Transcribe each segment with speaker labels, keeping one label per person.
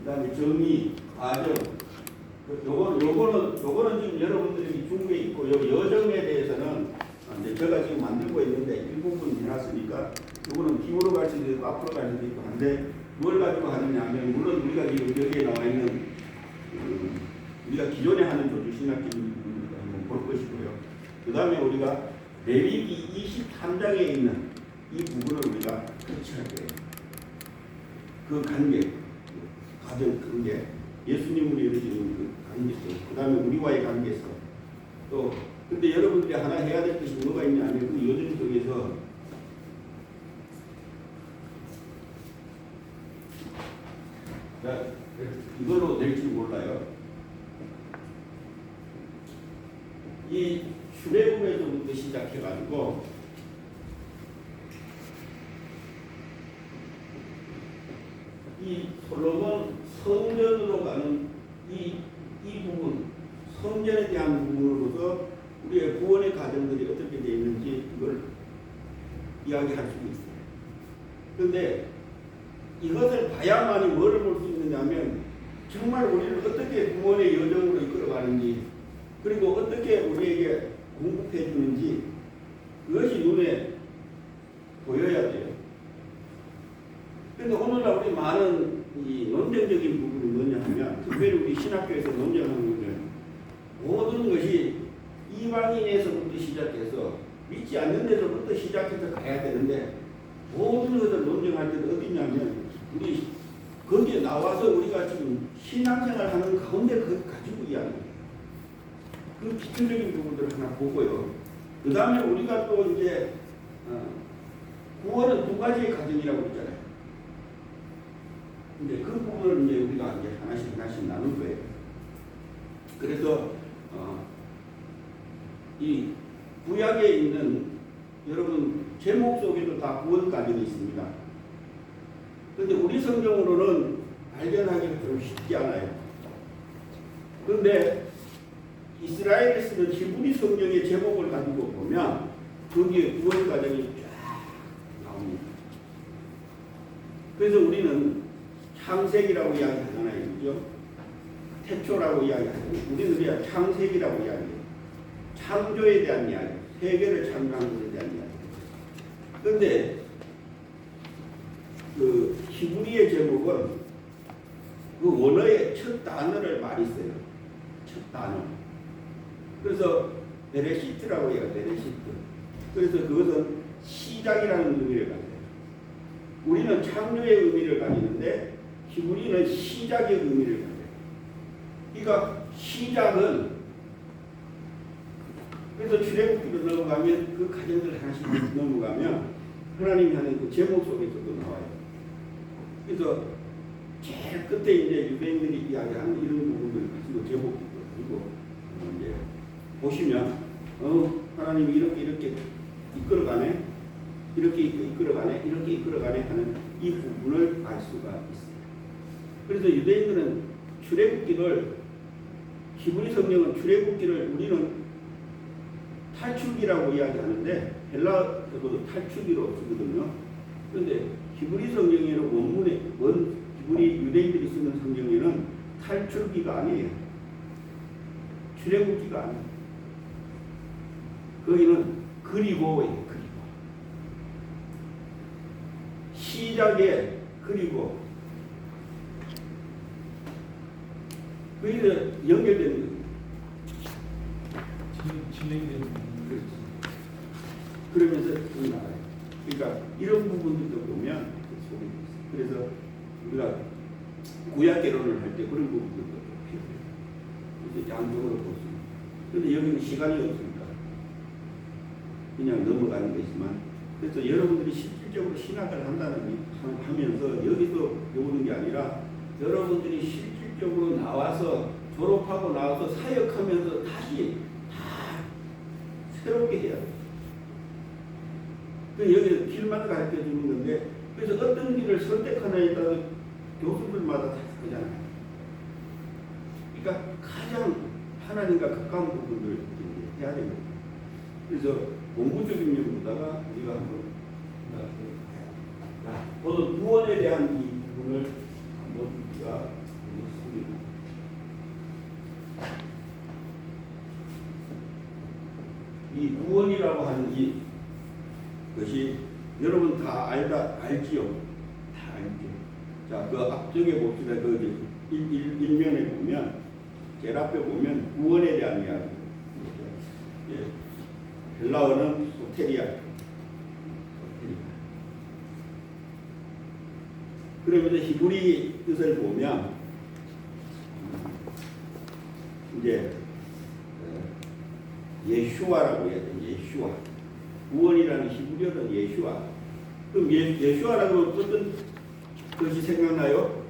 Speaker 1: 그다음에 정의, 과정. 요거는 지금 여러분들이 중국에 있고, 요 여정에 대해서는 이제 제가 지금 만들고 있는데 일부분 해놨으니까 요거는 뒤로 갈 수도 있고 앞으로 갈 수도 있고 한데 뭘 가지고 하느냐 하면 물론 우리가 지금 여기에 나와 있는 우리가 기존에 하는 조주신학기를 한번 볼 것이고요. 그 다음에 우리가 레위기 23장에 있는 이 부분을 우리가 터치할 거예요. 그 관계, 가정 관계, 예수님으로 이루어지는 그 관계에서, 그 다음에 우리와의 관계에서 또 근데 여러분들이 하나 해야 될 것이 뭐가 있냐 하면 그 여정 속에서 자, 이걸로 될지 몰라요. 이 출애굽에서부터 시작해가지고 이 솔로몬 성전으로 가는 이 부분, 성전에 대한 부분으로서 우리의 구원의 과정들이 어떻게 되어 있는지 이걸 이야기할 수 있어요. 그런데 이것을 봐야만이 뭐를 볼 수 있느냐면 정말 우리를 어떻게 구원의 여정으로 이끌어가는지 그리고 어떻게 우리에게 공급해 주는지 그것이 눈에 보여야 돼요. 그런데 오늘날 우리 많은 이 논쟁적인 부분이 뭐냐 하면 특별히 우리 신학교에서 논쟁하는 것은 모든 것이 이방인에서부터 시작해서 믿지 않는 데서부터 시작해서 가야 되는데 모든 것을 논쟁할 때는 어디냐면 우리 거기에 나와서 우리가 지금 신앙생활 하는 가운데 그걸 가지고 이야기해요. 그 기초적인 부분들을 하나 보고요. 그 다음에 우리가 또 이제 구원은 두 가지의 과정이라고 했잖아요. 이제 그 부분을 이제 우리가 이제 하나씩 나눌 거예요. 그래서 이 구약에 있는 여러분 제목 속에도 다 구원 과정이 있습니다. 그런데 우리 성경으로는 발견하기가 좀 쉽지 않아요. 그런데 이스라엘에 쓰는 히브리 성경의 제목을 가지고 보면 거기에 구원 과정이 쫙 나옵니다. 그래서 우리는 창세기라고 이야기하잖아요. 그죠? 태초라고 이야기하잖아요. 우리는 그냥 창세기라고 이야기해요. 창조에 대한 이야기, 세계를 창조한 것에 대한 이야기. 그런데 그 히브리의 제목은 그 원어의 첫 단어를 많이 써요. 첫 단어. 그래서 베레시트라고 해요. 베레시트. 그래서 그것은 시작이라는 의미를 가져요. 우리는 창조의 의미를 가지는데 히브리는 시작의 의미를 가져요. 그러니까 시작은 그래서 출애굽기로 넘어가면 그 과정들 하나씩 넘어가면 하나님이 하는 그 제목 속에서도 나와요. 그래서 제일 끝에 이제 유대인들이 이야기하는 이런 부분을 가지고 제목도 그리고 이제 보시면 하나님이 이렇게 이끌어가네, 이렇게 이끌어가네 하는 이 부분을 알 수가 있어요. 그래서 유대인들은 출애굽기를 히브리 성경은 출애굽기를 우리는 탈출기라고 이야기하는데 헬라어도 탈출기로 쓰거든요. 그런데 히브리 성경에는 원문에 히브리 유대인들이 쓰는 성경에는 탈출기가 아니에요. 출애굽기가 아니에요. 거기는 그리고예요. 그리고 시작에 그리고 거기서 연결되는 거예요.
Speaker 2: 진행되는
Speaker 1: 그러면서 나가요. 그러니까 이런 부분들도 보면 속에 있어요. 그래서 우리가 구약 개론을 할 때 그런 부분들도 필요해요. 이제 양쪽으로 볼 수 있어요. 그런데 여기는 시간이 없으니까 그냥 넘어가는 것이지만 그래서 여러분들이 실질적으로 신학을 하면서 여기서 배우는 게 아니라 여러분들이 실질적으로 나와서 졸업하고 나와서 사역하면서 다시 다 새롭게 해야 돼요. 여기 길만 가르쳐 주는 건데 그래서 어떤 길을 선택하냐에 따라 교수들마다 다 다르잖아요. 그러니까 가장 하나님과 가까운 부분들을 해야 됩니다. 그래서 공부적인 면보다가 우리가 한번 보통 구원에 대한 이 부분을 한번 우리가 구원이라고 하는 것이 여러분 다 알지요? 다 알죠. 자, 그 앞쪽에 봅시다. 그 일면에 보면 제일 앞에 보면 구원에 대한 이야기. 예. 헬라어는 소테리아. 그러면서 히브리 뜻을 보면 이제 예슈아라고 해야 돼. 예슈아. 구원이라는 히브리어는 예슈아. 그럼 예슈아라고 하면 어떤 것이 생각나요?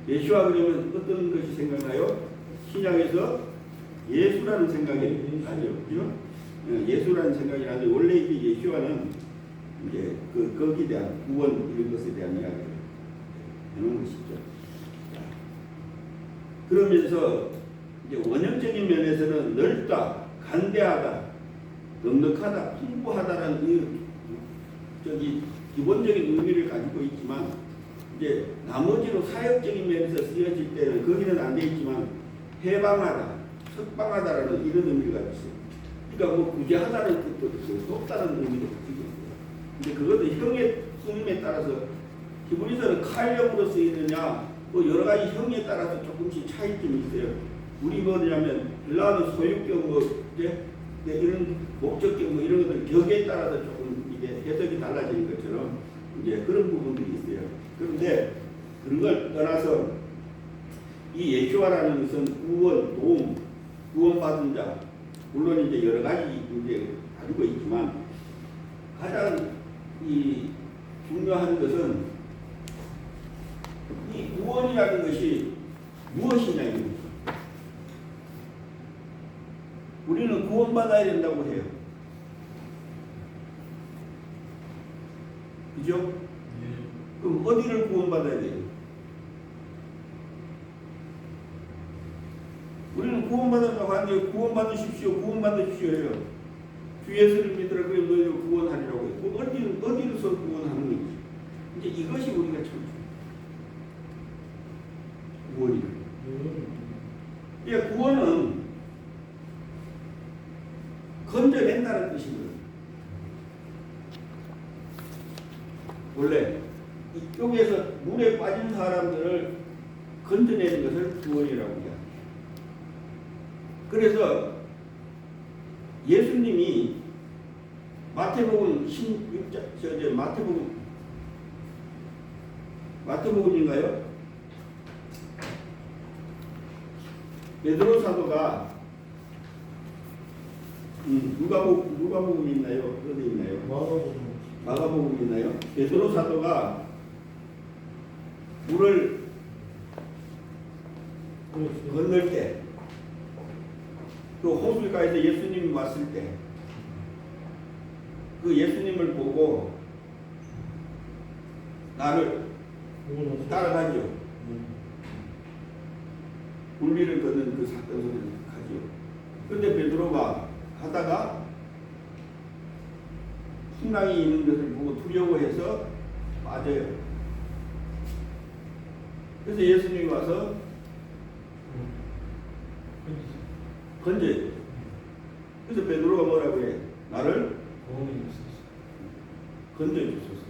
Speaker 1: 예슈아 그러면 어떤 것이 생각나요? 신약에서 예수라는 생각이 나죠. 그죠? 예수라는 생각이 나는데 원래 이제 예슈아는 이제 거기에 대한 구원 이런 것에 대한 이야기를 하는 것이죠. 그러면서 이제 원형적인 면에서는 넓다, 간대하다, 넉넉하다, 풍부하다라는 기본적인 의미를 가지고 있지만 이제 나머지로 사역적인 면에서 쓰여질 때는 거기는 안 되어 있지만 해방하다, 석방하다라는 이런 의미가 있어요. 그러니까 뭐 구제하다는 뜻도 있고 돕다는 의미도 가지고 있어요. 근데 그것도 형의 쓰임에 따라서 히브리서는 칼형으로 쓰이느냐 뭐 여러 가지 형에 따라서 조금씩 차이점이 있어요. 우리 뭐냐면 헬라어는 소유격 뭐 이제 이런 목적격 뭐 이런 것들 격에 따라서 조금 이게 해석이 달라지는 것처럼 이제 그런 부분들이 있어요. 그런데 그런 걸 떠나서 이 예수와라는 것은 구원, 도움, 구원받은 자 물론 이제 여러 가지 이제 가지고 있지만 가장 이 중요한 것은 이 구원이라는 것이 무엇이냐. 우리는 구원받아야 된다고 해요. 그죠? 그럼 어디를 구원받아야 돼요? 우리는 구원받았다고 하는데 구원받으십시오. 구원받으십시오예요. 주 예수를 믿으라 그래 너희를 구원하리라고 해요. 어디로서 구원하는 건지. 이제 이것이 우리가 참 구원이에요. 예, 구원은 건져낸다는 뜻이거든요. 원래 이쪽에서 물에 빠진 사람들을 건져내는 것을 구원이라고 해요. 그래서 예수님이 마태복음 16장, 마태복음인가요? 베드로 사도가 누가복음 있나요? 어디 있나요? 마가복음 있나요? 베드로 사도가 물을 건널 때, 그 호숫가에서 예수님이 왔을 때, 그 예수님을 보고 나를 따라가죠. 물리를 걷는 그 사건 속에 가죠. 그런데 베드로가 하다가 풍랑이 있는 것을 보고 두려워해서 빠져요. 그래서 예수님이 와서 건져요. 그래서 베드로가 뭐라고 해? 나를 건져주소서.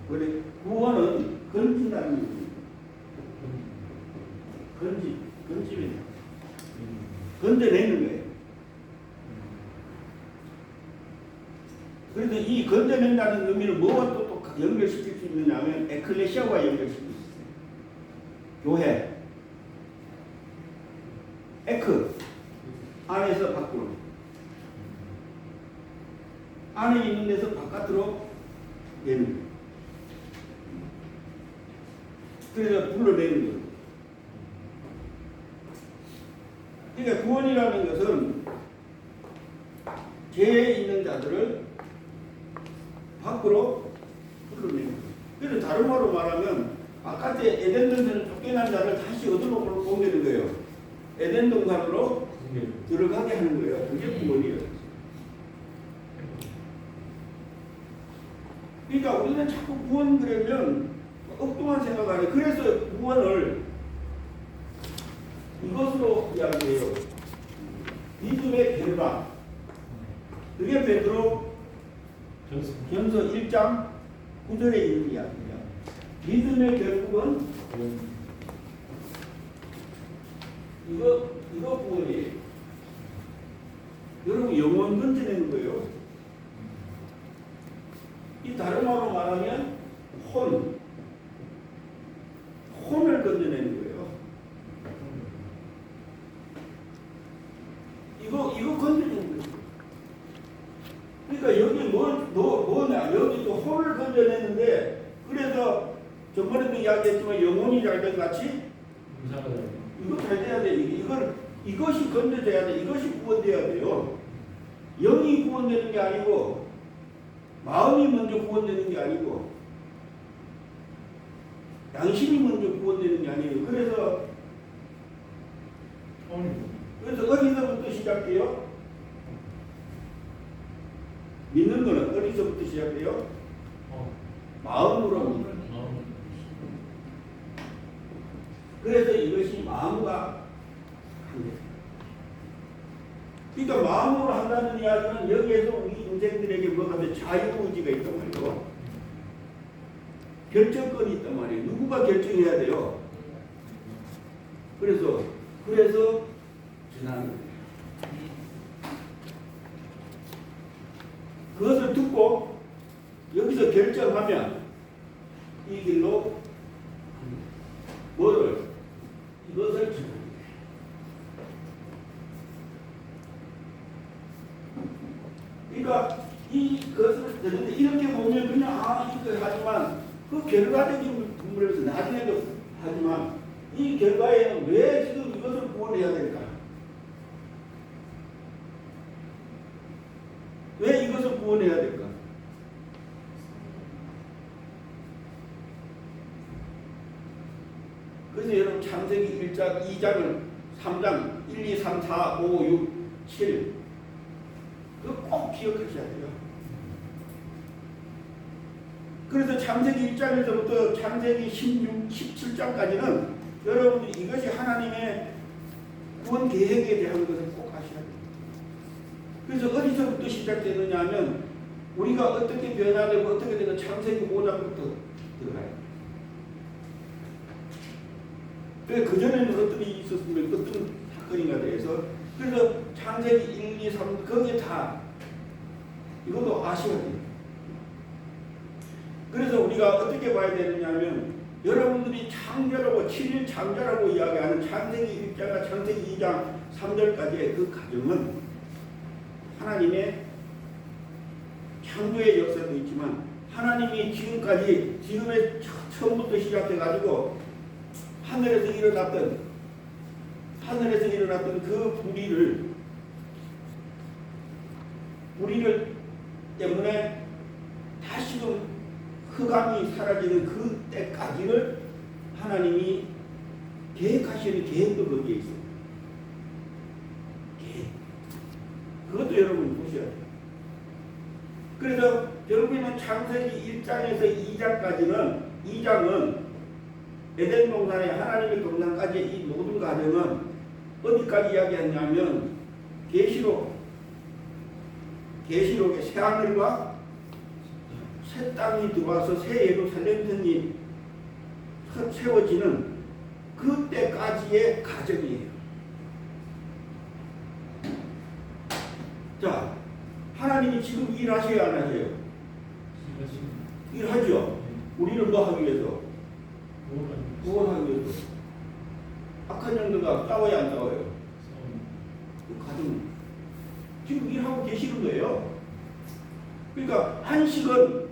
Speaker 1: 그래, 구원은 건진다는 얘기입니다. 건지면 건져내는 거예요. 그래서 이 건져낸다는 의미를 뭐와 또 연결시킬 수 있느냐 하면 에클레시아와 연결시킬 수 있어요. 교회. 에크. 안에서 밖으로. 안에 있는 데서 바깥으로 내는 거예요. 그래서 불러내는 거예요. 그러니까 구원이라는 것은 죄에 있는 자들을 밖으로 불러내는 거예요. 그래서 다른 말로 말하면 바깥에 에덴 동산을 쫓겨난 자를 다시 어디로 옮기는 거예요? 에덴 동산으로 들어가게 하는 거예요. 그게 구원이에요. 그러니까 우리는 자꾸 구원 그러면 엉뚱한 생각 안 해요. 그래서 구원을 이것으로 이야기해요. 믿음의 결과. 그게 베드로 전서 1장 9절에 있는 이야기입니다. 믿음의 결국은 이거 구원이에요. 여러분 영혼 건져내는 거예요. 이 다른 말로 말하면 혼을 건져내는 거예요. 이거 건져내는 거예요. 그러니까 여기 뭐냐? 여기 또 혼을 건져내는데 그래서 저번에도 이야기했지만 영혼이 잘 된 같이 이거 잘 돼야 돼. 이것이 건져져야 돼. 이것이 구원돼야 돼요. 영이 구원되는 게 아니고 마음이 먼저 구원되는 게 아니고 양심이 먼저 구원되는 게 아니에요. 그래서 어디서부터 시작해요? 믿는 거는 어디서부터 시작해요? 마음으로. 그래서 이것이 마음과 관계. 그러니까 마음으로 한다는 이야기는 여기에서 우리 인생들에게 뭐가 돼? 자유의지가 있단 말이에요. 결정권이 있단 말이에요. 누구가 결정해야 돼요? 그래서 지나는 거예요. 그것을 듣고 여기서 결정하면 이 길로 이것을 지나는 거예요. 그러니까 이것을 되는데 이렇게 보면 그냥 이거 하지만 그 결과적인 부분에서 나중에도 하지만 이 결과에는 왜 지금 이것을 구원해야 될까? 왜 이것을 구원해야 될까? 그래서 여러분 창세기 1장, 2장을 3장 1, 2, 3, 4, 5, 6, 7 그거 꼭 기억하셔야 돼요. 그래서 창세기 1장에서부터 창세기 16, 17장까지는 여러분들이 이것이 하나님의 구원 계획에 대한 것을 꼭 아셔야 돼요. 그래서 어디서부터 시작되느냐 하면 우리가 어떻게 변화되고 어떻게 되는 창세기 5장부터 들어가요. 그전에는 어떤 일이 있었으면 어떤 사건인가 대해서 그래서 창세기 1, 2, 3 거기에 다 이것도 아셔야 돼요. 그래서 우리가 어떻게 봐야 되느냐 하면 여러분들이 창조라고 7일 창조라고 이야기하는 창세기 1장과 창세기 2장 3절까지의 그 과정은 하나님의 창조의 역사도 있지만 하나님이 지금의 처음부터 시작해가지고 하늘에서 일어났던 그 불의를 때문에 다시금 흑암이 사라지는 그 때까지를 하나님이 계획하시는 계획도 거기에 있어요. 계획. 그것도 여러분 보셔야 돼요. 그래서 결국에는 창세기 1장에서 2장은 에덴 동산에 하나님의 동산까지 이 모든 과정은 어디까지 이야기했냐면 계시록의 새 하늘과 새 땅이 들어와서 새 예루살렘이 세워지는 그때까지의 과정이에요. 자, 하나님이 지금 일하셔야 안 하세요? 일하죠. 우리를 뭐 하기 위해서? 구원하기 위해서. 악한 영들과 싸워야 안 싸워요? 그 과정 지금 일하고 계시는 거예요. 그러니까 한식은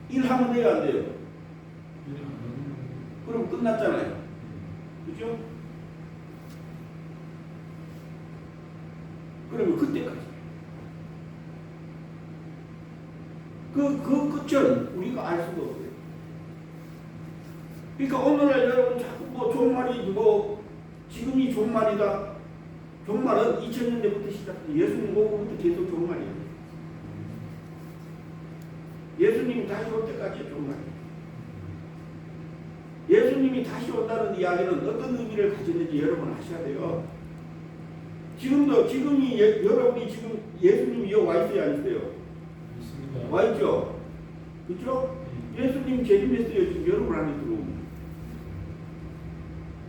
Speaker 1: 일하면 돼요, 안 돼요? 그럼 끝났잖아요. 그죠? 그러면 그때까지. 그 끝은 우리가 알 수가 없어요. 그러니까 오늘날 여러분 자꾸 종말이 지금이 종말이다. 종말은 2000년대부터 시작돼. 예수님 오고부터 계속 종말이에요. 예수님이 다시 올 때까지 종말이에요. 예수님이 다시 온다는 이야기는 어떤 의미를 가지는지 여러분 아셔야 돼요. 지금이 여러분이 지금 예수님이 여기 와 있어요, 안 있어요?
Speaker 2: 있습니다.
Speaker 1: 와 있죠? 그렇죠? 예수님 재림했어요. 지금 여러분 안에 들어오면.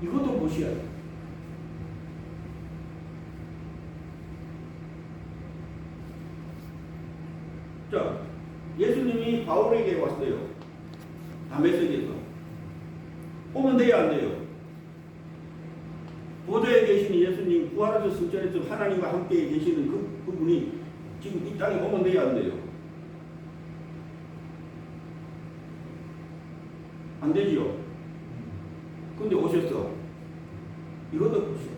Speaker 1: 이것도 보셔야 돼요. 자, 예수님이 바울에게 왔어요. 다메섹에서. 오면 돼요, 안 돼요? 보좌에 계시는 예수님, 부활해서 승천해서 하나님과 함께 계시는 그분이 지금 이 땅에 오면 돼요, 안 돼요? 안 되지요? 근데 오셨어. 이것도 보시오.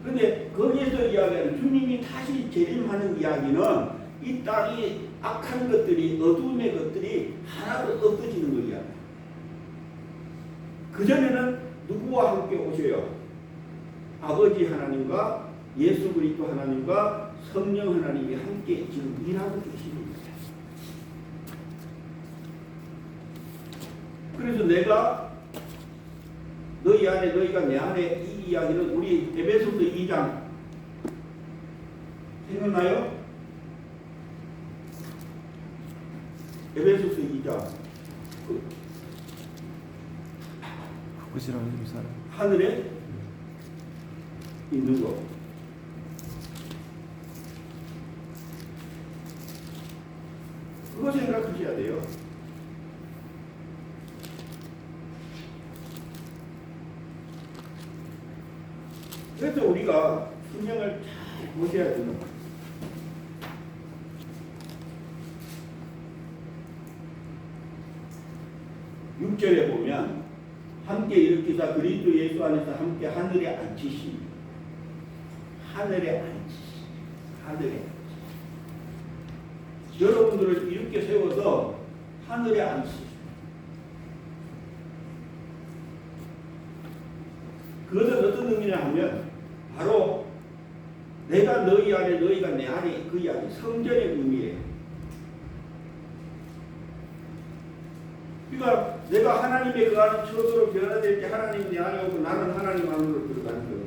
Speaker 1: 근데 거기에서 이야기하는 주님이 다시 재림하는 이야기는 이 땅이 악한 것들이, 어두움의 것들이 하나도 없어지는 거 이야기야. 그전에는 누구와 함께 오셔요? 아버지 하나님과 예수 그리스도 하나님과 성령 하나님이 함께 지금 일하고 계시는 거예요. 그래서 내가 너희 안에 너희가 내 안에 이 이야기는 우리 에베소서 2장 생각나요? 에베소서 2장
Speaker 3: 그것이라는 좀 살아.
Speaker 1: 하늘에 있는 거. 그거 생각하셔야 돼요. 그래서 우리가 성경을 잘 보셔야 돼요. 육절에 보면 함께 일으키사 그리스도 예수 안에서 함께 하늘에 앉히심. 하늘에 앉히심. 하늘에. 여러분들을 이렇게 세워서 하늘에 앉히심. 그것은 어떤 의미냐 하면 바로 내가 너희 안에 너희가 내 안에 그 이야기 성전의 의미예요. 그러니까 내가 하나님의 그 안에 처소로 변화될 때 하나님 내 안에 오고 나는 하나님 안으로 들어가는 거거든.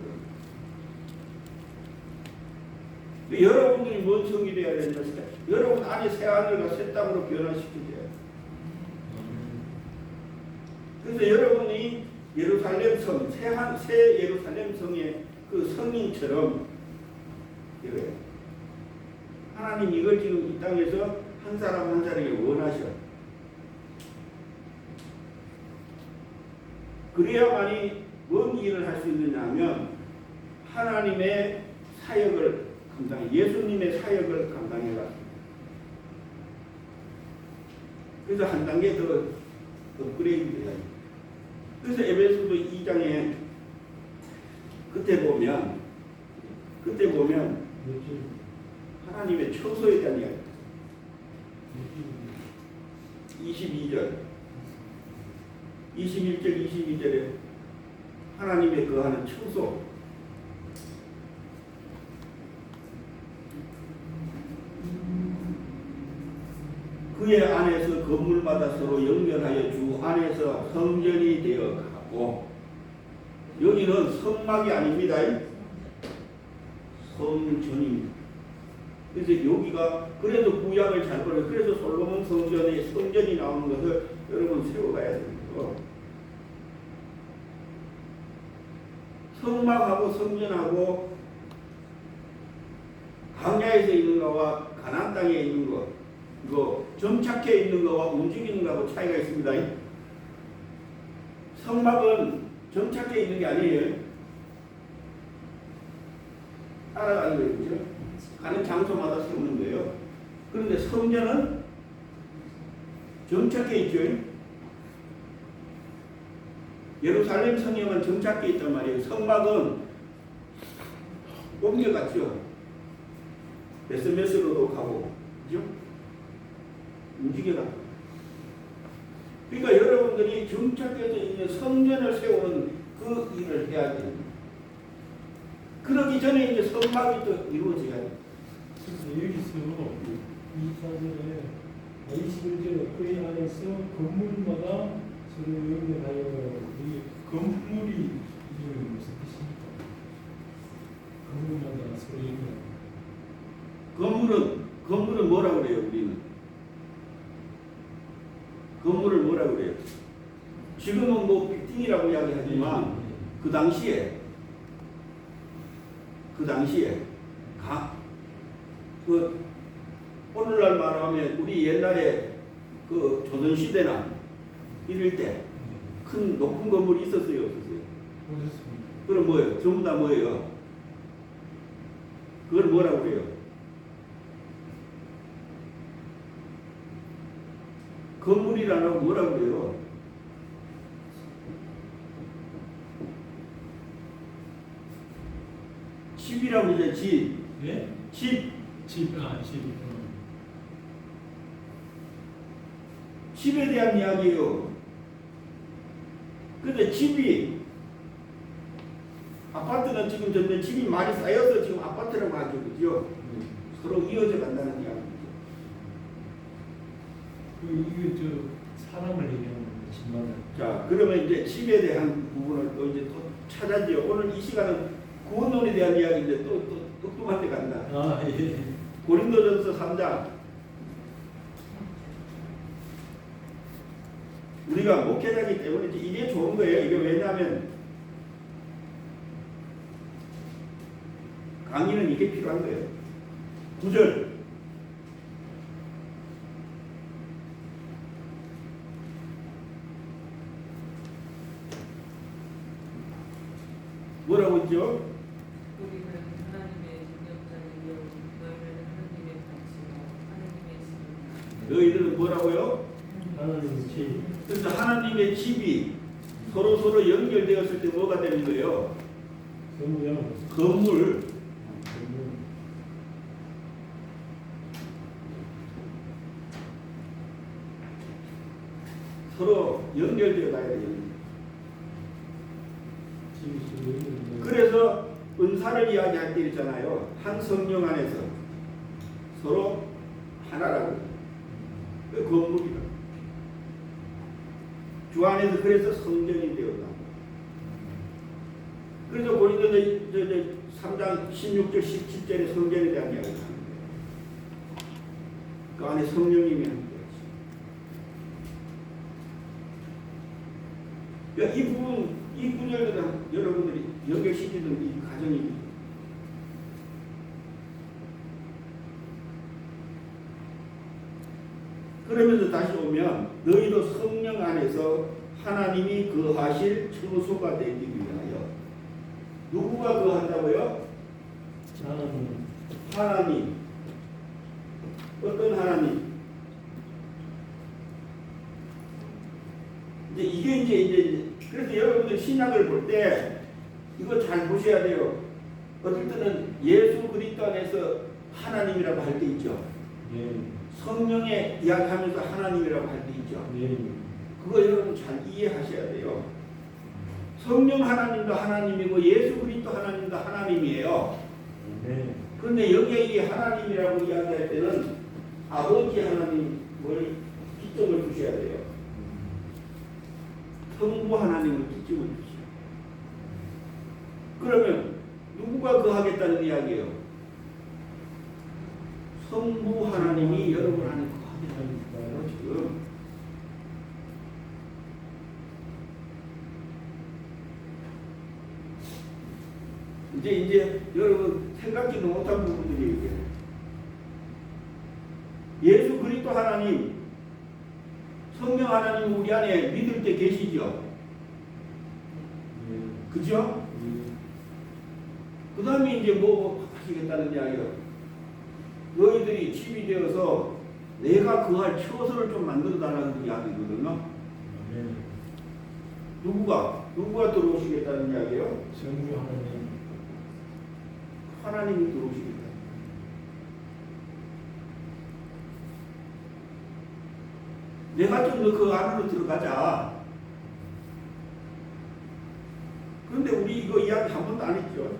Speaker 1: 여러분들이 뭔 성이 되어야 되냐? 여러분 안에 새 하늘과 새 땅으로 변화시켜줘야 돼. 그래서 여러분이 예루살렘 성, 새 예루살렘 성의 그 성인처럼 이거예요. 하나님 이걸 지금 이 땅에서 한 사람 한 사람에게 원하셔. 그래야만이 뭔 일을 할 수 있느냐 하면 하나님의 사역을 감당해, 예수님의 사역을 감당해라. 그래서 한 단계 더 업그레이드 돼야 돼. 그래서 에베소서 2장에 그때 보면 하나님의 처소에 대한 이야기 22절 21절 22절에 하나님의 거하는 처소 그의 안에서 건물마다 서로 연결하여 주 안에서 성전이 되어 가고 여기는 성막이 아닙니다. 성전입니다. 그래서 여기가 그래도 구약을 잘 보려 그래서 솔로몬 성전에 성전이 나오는 것을 여러분 세워가야 됩니다. 성막하고 성전하고 광야에서 있는 거와 가나안 땅에 있는 거 이거 정착해 있는 거와 움직이는 거하고 차이가 있습니다. 성막은 정착해 있는 게 아니에요. 따라가는 거예요. 그렇죠? 가는 장소마다 세우는 거예요. 그런데 성전은 정착해 있죠. 예루살렘 성경은 정착해 있단 말이에요. 성막은 옮겨갔죠. 메스메스로도 가고, 그죠? 움직여가. 그러니까 여러분들이 정착해져 있는 성전을 세우는 그 일을 해야 됩니다. 그러기 전에 이제 성막이 또 이루어져야 돼요.
Speaker 2: 여기서 24절에 21절에 그의 안에서 건물마다 서로 연결하여 이 건물이 이름이 무슨 뜻입니까?
Speaker 1: 건물은 뭐라고 그래요, 우리는? 건물을 뭐라고 그래요? 지금은 뭐 빌딩이라고 이야기하지만 그 당시에 그 오늘날 말하면 우리 옛날에 그 조선시대나 이럴 때 큰 높은 건물이 있었어요, 없었어요?
Speaker 2: 그렇습니다.
Speaker 1: 그럼 뭐예요? 전부 다 뭐예요? 그걸 뭐라고 그래요? 건물이라고 뭐라고 그래요? 집이라고 이제 집.
Speaker 2: 예?
Speaker 1: 집.
Speaker 2: 집.
Speaker 1: 집에 대한 이야기예요. 근데 집이 아파트는 지금 전에 집이 많이 쌓여서 지금 아파트라고 하죠, 그죠? 서로 이어져 간다는 이야기죠.
Speaker 2: 이게 저 사람을 얘기하는 거예요, 집마다.
Speaker 1: 자, 그러면 이제 집에 대한 부분을 또 이제 또 찾아지요. 오늘 이 시간은 구원론에 대한 이야기인데 또 뚱뚱한 데 간다.
Speaker 2: 아, 예.
Speaker 1: 고린도전서 3장. 우리가 목회자이기 때문에 이게 좋은 거예요. 이게 왜냐하면 강의는 이게 필요한 거예요. 9절. 뭐라고 했죠?
Speaker 4: 우리는 하나님의 능력자이며 너희는 하나님의 가치와 하나님의 신
Speaker 1: 너희들은 뭐라고요?
Speaker 2: 하나님 집.
Speaker 1: 그래서 하나님의 집이 서로 연결되었을 때 뭐가 되는 거예요?
Speaker 2: 성령.
Speaker 1: 건물. 서로 연결되어 가야 돼요. 그래서 은사를 이야기할 때 있잖아요. 한 성령 안에서 서로 하나라고. 그 건물이다. 주 안에서 그래서 성전이 되었다. 그래서 고린도서 3장 16절 17절에 성전에 대한 이야기를 하는 거예요. 그 안에 성령님이 하는 거예요. 그러니까 이 부분, 이 구절들은 여러분들이 연결시키는 이 과정입니다. 그러면서 다시 오면 너희도 성령 안에서 하나님이 거하실 처소가 되기 위하여. 누구가 거한다고요? 하나님. 어떤 하나님? 이제 그래서 여러분들 신약을 볼 때 이거 잘 보셔야 돼요. 어떨 때는 예수 그리스도 안에서 하나님이라고 할 때 있죠.
Speaker 2: 예.
Speaker 1: 성령의 이야기하면서 하나님이라고 할 때 있죠.
Speaker 2: 예.
Speaker 1: 그거 여러분 잘 이해하셔야 돼요. 성령 하나님도 하나님이고 예수 그리스도 하나님도 하나님이에요.
Speaker 2: 네.
Speaker 1: 그런데 여기에 이 하나님이라고 이야기할 때는 아버지 하나님을 기점을 두셔야 돼요. 성부 하나님을 기점을 두시오. 그러면 누구가 거하겠다는 이야기예요? 성부 하나님이 여러분 안에 거하겠다는 거예요, 지금. 이제 여러분 생각지도 못한 부분들이 이게 예수 그리스도 하나님, 성령 하나님 우리 안에 믿을 때 계시죠? 그죠? 그 다음에 이제 뭐 하시겠다는 이야기요. 너희들이 집이 되어서 내가 거할 처소를 좀 만들어 달라는 이야기거든요. 누구가 들어오시겠다는 이야기예요?
Speaker 2: 성부 하나님.
Speaker 1: 하나님이 들어오시겠다. 내가 좀 더 그 안으로 들어가자. 그런데 우리 이거 이야기 한 번도 안 했죠.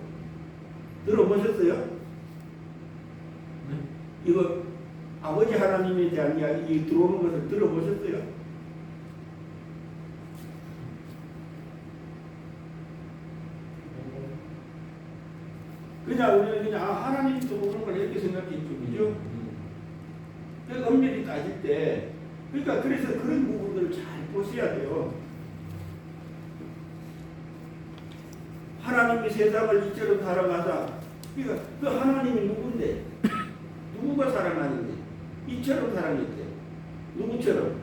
Speaker 1: 들어보셨어요?
Speaker 2: 네.
Speaker 1: 이거 아버지 하나님에 대한 이야기 들어오는 것을 들어보셨어요? 그냥 우리는 그냥 하나님이 들어오는 걸 이렇게 생각했죠. 그죠? 그죠? 그 엄밀히 따질 때, 그러니까 그래서 그런 부분들을 잘 보셔야 돼요. 하나님이 세상을 이처럼 사랑하사, 그러니까 그 하나님이 누군데? 누구가 사랑하는데? 이처럼 사랑했대. 누구처럼?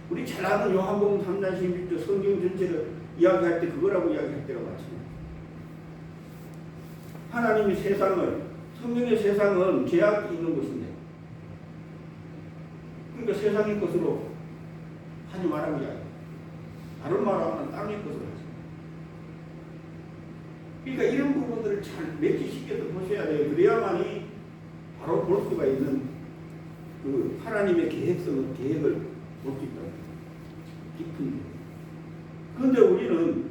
Speaker 1: 우리 잘 아는 요한복음 3장 16절 성경 전체를 이야기할 때 그거라고 이야기할 때가 많습니다. 하나님이 세상을, 성경의 세상은 죄악이 있는 곳인데, 그러니까 세상의 것으로 하지 말라고 이야기해요. 다른 말하면 땅의 것으로 하지. 그러니까 이런 부분들을 잘 매치시켜서 보셔야 돼요. 그래야만이 바로 볼 수가 있는 그 하나님의 계획성을, 계획을 볼 수 있다. 깊은. 그런데 우리는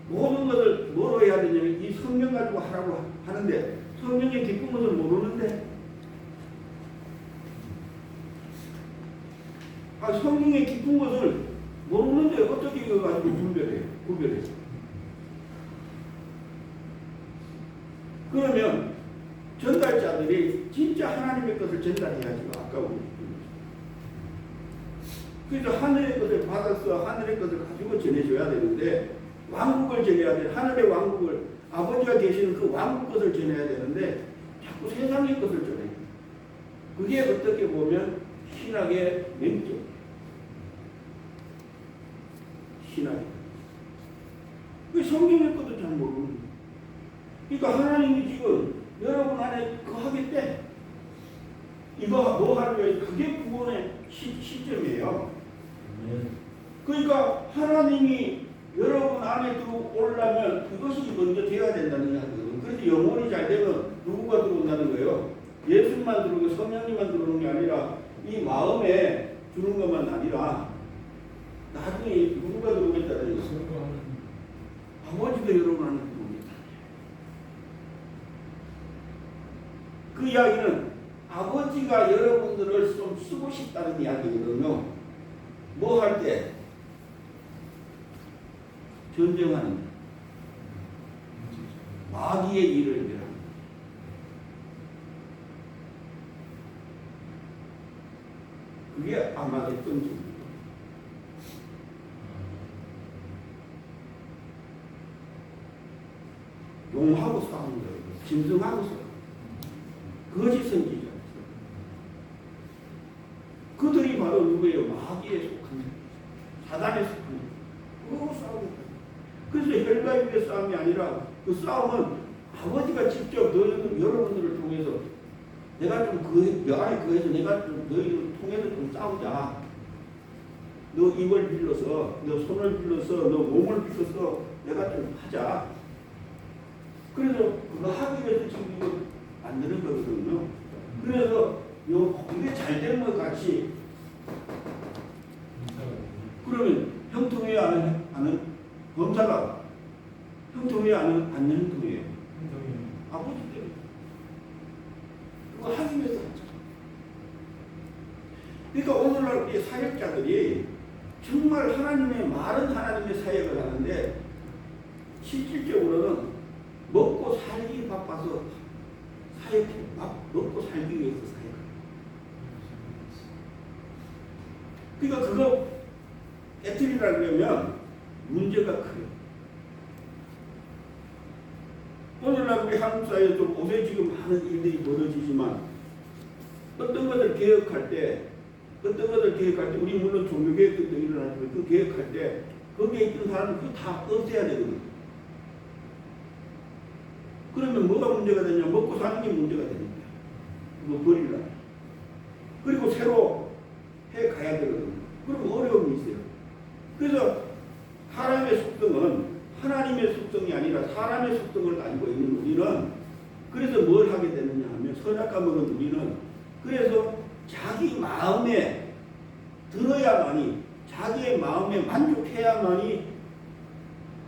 Speaker 1: 모든 것을 뭐로 해야 되냐면 이 성경 가지고 하라고 하는데 성경의 깊은 것을 모르는데 성경의 깊은 것을 모르는데 어떻게 이거 가지고 구별해. 그러면 전달자들이 진짜 하나님의 것을 전달해야지. 아까 우리 그래서 하늘의 것을 받아서 하늘의 것을 가지고 전해줘야 되는데 왕국을 전해야 돼. 하늘의 왕국을 아버지가 계시는 그 왕국 것을 전해야 되는데 자꾸 세상의 것을 전해. 그게 어떻게 보면 신학의 맹점. 신학. 그 성경의 것도 잘 모르는. 그러니까 하나님이 지금 여러분 안에 거하겠대. 이거 뭐 하는 거예요? 그게 구원의 시점이에요. 그러니까 하나님이 여러분 안에 들어오려면 그것이 먼저 되어야 된다는 이야기거든요. 그래서 영혼이 잘 되면 누구가 들어온다는 거예요? 예수만 들어오고 성령님만 들어오는 게 아니라 이 마음에 주는 것만 아니라 나중에 누구가 들어오겠다는 거예요? 아버지도 여러분 안에 들어오겠다. 그 이야기는 아버지가 여러분들을 좀 쓰고 싶다는 이야기거든요. 뭐 할 때? 전쟁하는 마귀의 일을 멸하는 그게 아마겟돈 전쟁. 용하고 싸우는 거예요. 짐승하고 싸우는 거예요. 거짓 선지자. 그들이 바로 누구예요? 마귀에 속한 사단에 속한 그거 싸우겠다. 그래서 혈과 육의 싸움이 아니라 그 싸움은 아버지가 직접 여러분들을 통해서 내가 좀 안에 그해서 내가 좀 너희를 통해서 좀 싸우자. 너 입을 빌려서, 너 손을 빌려서, 너 몸을 빌려서 내가 좀 하자. 그래서 그거 하기 위해서 지금 이거 만드는 거거든요. 그래서 이게 잘 되는 것 같이 그러면 형통해야 아는 범사가 형통해야 안 형통해요. 아버지 때문에 그거 하기 위해서 하죠. 그러니까 오늘날 우리 사역자들이 정말 하나님의 말은 하나님의 사역을 하는데 실질적으로는 먹고 살기 바빠서 사역해. 먹고 살기 위해서 사역해. 그러니까 그거 깨뜨리려면 문제가 커요. 오늘날 우리 한국 사회에도 요새 지금 많은 일들이 벌어지지만 어떤 것을 개혁할 때 우리 물론 종교개혁도 일어나지만 그 개혁할 때 거기에 있던 사람은 그거 다 없애야 되거든요. 그러면 뭐가 문제가 되냐? 먹고 사는 게 문제가 되는 거야. 그거 버리려고. 그리고 새로 해 가야 되거든요. 그럼 어려움이 있어요. 그래서 사람의 속성은 하나님의 속성이 아니라 사람의 속성을 가지고 있는 우리는 그래서 뭘 하게 되느냐 하면 선악과먹은 우리는 그래서 자기 마음에 들어야만이 자기의 마음에 만족해야만이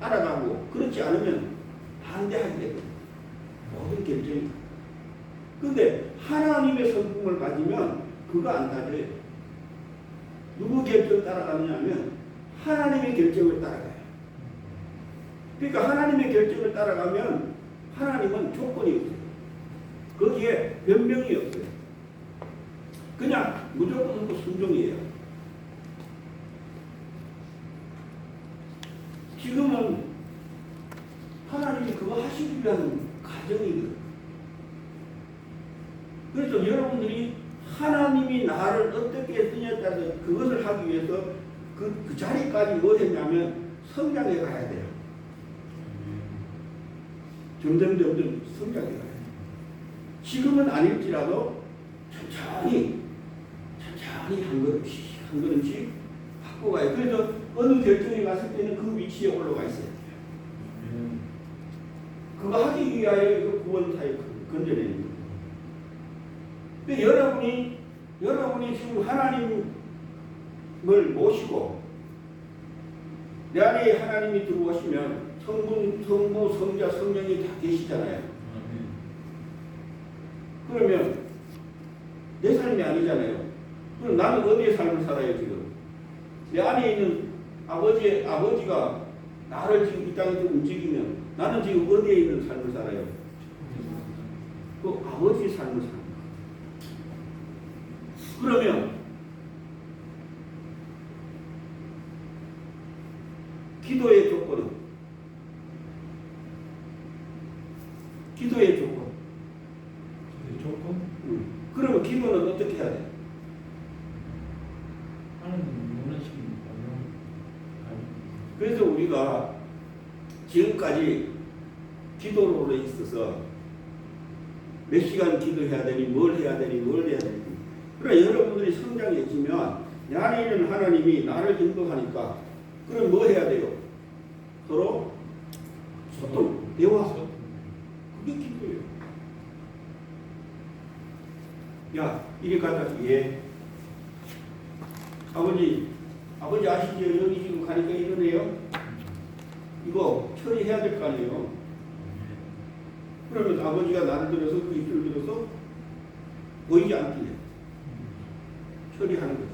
Speaker 1: 따라가고 그렇지 않으면 반대하게 되거든요. 모든 결정이. 그런데 하나님의 성품을 가지면 그거 안 따져요. 누구 결정 따라가느냐 하면 하나님의 결정을 따라가요. 그러니까 하나님의 결정을 따라가면 하나님은 조건이 없어요. 거기에 변명이 없어요. 그냥 무조건 순종이에요. 지금은 하나님이 그거 하시기 위한 가정이거든요. 그래서 여러분들이 하나님이 나를 어떻게 쓰냐에 따라서 그것을 하기 위해서 그 자리까지 뭐 했냐면 성장해 가야 돼요. 점점 성장해 가야 돼요. 지금은 아닐지라도 천천히 한 걸음씩 갖고 가요. 그래서 어느 결정에 갔을 때는 그 위치에 올라가 있어야 돼요. 그거 하기 위하여 그 구원 사역 건져내는 거예요. 근데 여러분이 지금 하나님을 모시고 내 안에 하나님이 들어오시면 성부, 성자, 성령이 다 계시잖아요. 그러면 내 삶이 아니잖아요. 그럼 나는 어디에 삶을 살아요 지금? 내 안에 있는 아버지가 나를 지금 이 땅에서 움직이면 나는 지금 어디에 있는 삶을 살아요? 그 아버지의 삶을 사는 거예요. 그러면 기도의 조건. 그러면 기도는 어떻게 해야 돼? 그래서 우리가 지금까지 기도로 있어서 몇 시간 기도해야 되니 뭘 해야 되니 그러나 여러분들이 성장해지면 내 안에 있는 하나님이 나를 인도하니까 그럼 뭐 해야 돼요? 서로 소통, 대화. 그게 기도예요. 야, 이리 가자. 예. 아버지 아시죠? 여기 지금 가니까 이러네요. 이거 처리해야 될 거 아니에요. 그러면 아버지가 나를 들어서 그 입술을 들어서 보이지 않게 처리하는 거죠.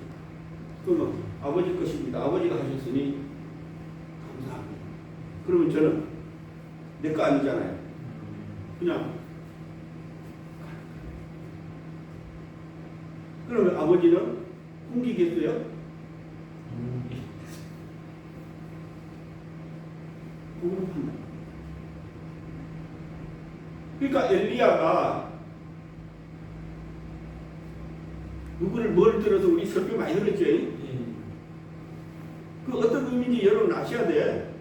Speaker 1: 그러면 아버지 것입니다. 아버지가 하셨으니 감사합니다. 그러면 저는 내 거 아니잖아요. 그냥 그러면 아버지는 숨기겠어요? 그러니까 엘리야가 누구를 뭘 들어서 우리 설교 많이 들었죠? 그 어떤 의미인지 여러분 아셔야 돼.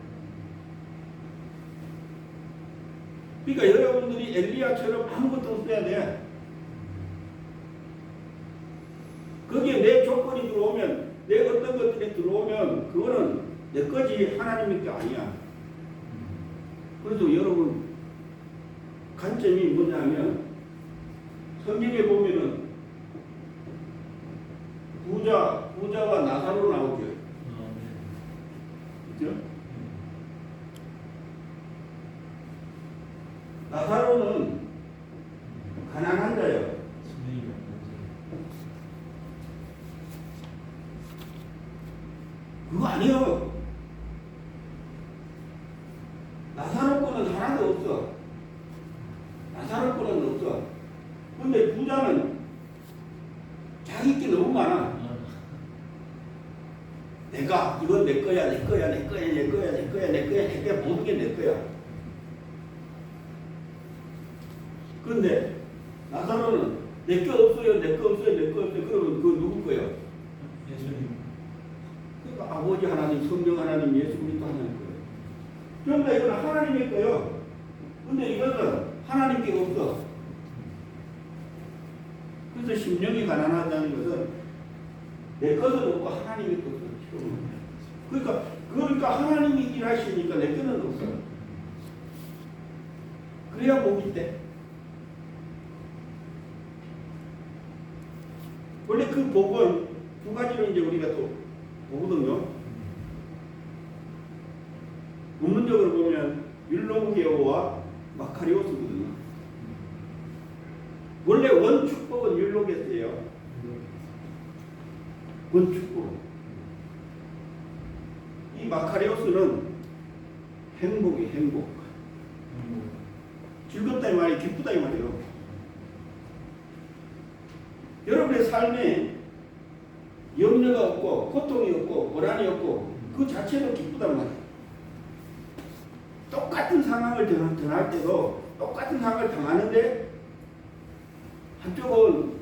Speaker 1: 그러니까 여러분들이 엘리야처럼 아무것도 없어야 돼. 거기에 내 조건이 들어오면, 내 어떤 것들이 들어오면 그거는 내 거지 하나님의 게 아니야. 그래서 여러분 관점이 뭐냐면 성경에 보면은 부자와 나사로 나오죠. 그렇죠? 나사로는 가난한 자예요. 그거 아니에요. 나사로 거는 하나도 없어. 나사로 거는 없어. 근데 부자는 자기 게 너무 많아. 내가 이건 내 거야 모든 게 내 거야. 그런데 나사로는 내 거 없어요. 그러면 그거 누구 거예요? 그러니까 아버지 하나님, 성령 하나님, 예수 그리스도 하나님 거예요. 그러니까 이건 하나님의 거예요. 근데 이것은 하나님께 없어. 그래서 심령이 가난하다는 것은 내 것은 없고 하나님의 것을 필요한 그러니까 하나님이 일하시니까 내 것은 없어. 그래야 목이 돼. 원래 그 복은 두 가지로 이제 우리가 또 보거든요. 본문적으로 보면 율로게오와 마카리오스거든요. 원래 원축복은 율로게스예요. 원축복. 이 마카리오스는 행복이 행복. 즐겁다 이 말이 기쁘다 이 말이에요. 여러분의 삶에 염려가 없고 고통이 없고 고난이 없고 그 자체도 기쁘단 말이에요. 똑같은 상황을 당할 때도 똑같은 상황을 당하는데 한쪽은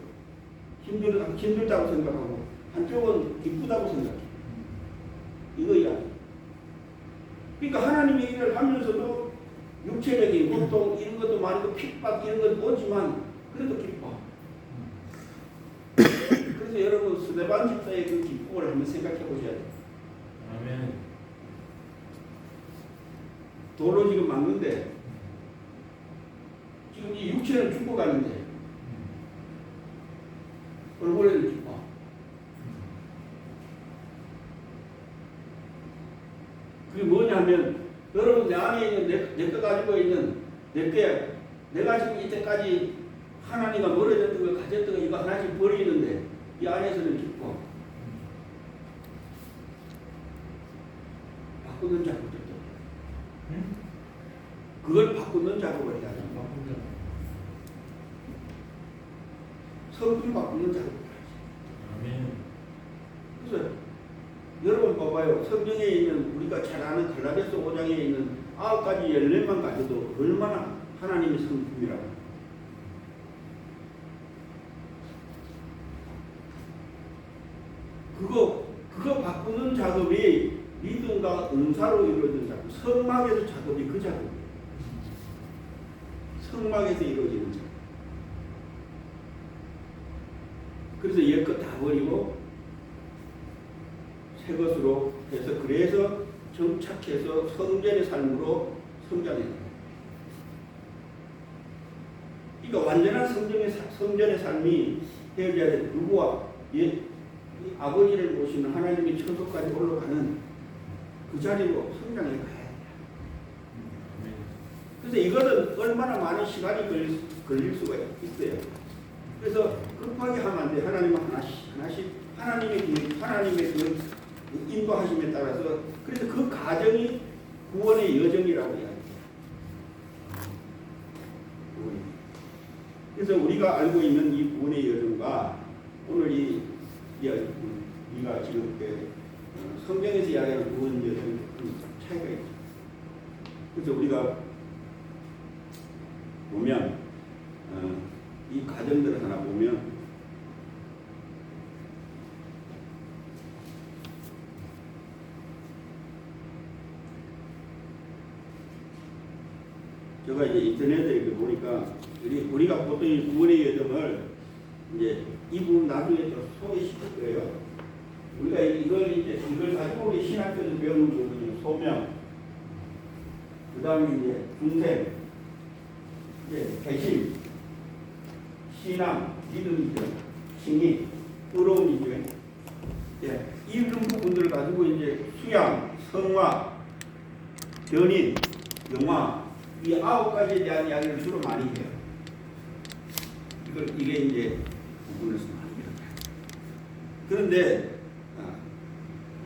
Speaker 1: 힘들다고 생각하고 한쪽은 기쁘다고 생각해요. 이거야. 그러니까 하나님의 일을 하면서도 육체적인 고통 이런 것도 많이 핍박 이런 것도 오지만 그래도 기뻐. 그래서 여러분 스데반 집사의 그 기쁨을 한번 생각해 보셔야 돼요.
Speaker 2: 아멘.
Speaker 1: 돌로 지금 맞는데 지금 이 육체는 죽어가는데 얼굴에는 기뻐. 그게 뭐냐면 여러분 내 안에 있는 내가 가지고 있는 내가 지금 이때까지 하나님과 멀어졌던 걸 가졌던 거 이거 하나씩 버리는데 이 안에서는 기뻐. 바꾸는 작업도
Speaker 2: 응?
Speaker 1: 그걸 바꾸는 작업을 해야 돼. 성품 바꾸는 작업을 해야지.
Speaker 2: 아멘.
Speaker 1: 그래서 여러분 봐봐요. 성경에 있는 우리가 잘 아는 갈라디아서 5장에 있는 9가지 열매만 가져도 얼마나 하나님의 성품이라고. 그거 바꾸는 작업이 믿음과 은사로 이루어진 작업. 성막에서 작업이 그 작업이에요. 성막에서 이루어지는 작업. 그래서 옛것 다 버리고 새 것으로 해서 그래서 정착해서 성전의 삶으로 성장해요. 그러니까 완전한 성전의 삶이 되어져야 돼. 누구와 아버지를 모시는 하나님의 천국까지 올라가는 그 자리로 성장해 가야 돼. 그래서 이거는 얼마나 많은 시간이 걸릴 수가 있어요. 그래서 급하게 하면 안 돼. 하나님은 하나씩 하나님의 그 인도하심에 따라서 그래서 그 과정이 구원의 여정이라고 이야기해요. 그래서 우리가 알고 있는 이 구원의 여정과 오늘 우리가 지금 성경에서 이야기하는 구원 여정이 차이가 있죠. 그래서 우리가 보면 이 과정들을 하나 보면 제가 이제 인터넷에 이렇게 보니까 우리가 보통 이 구원의 여정을 이제 이 부분 나중에 또 소개시킬 거예요. 우리가 이걸 가지고 우리 신학교에서 배우는 부분이 소명, 그 다음에 이제 중생, 이제 배심, 신앙, 믿음이죠. 칭의, 의로움이죠. 예, 이런 부분들을 가지고 이제 수양, 성화, 견인, 영화 이 9가지에 대한 이야기를 주로 많이 해요. 이게 이제 부분에서 많이 해요. 그런데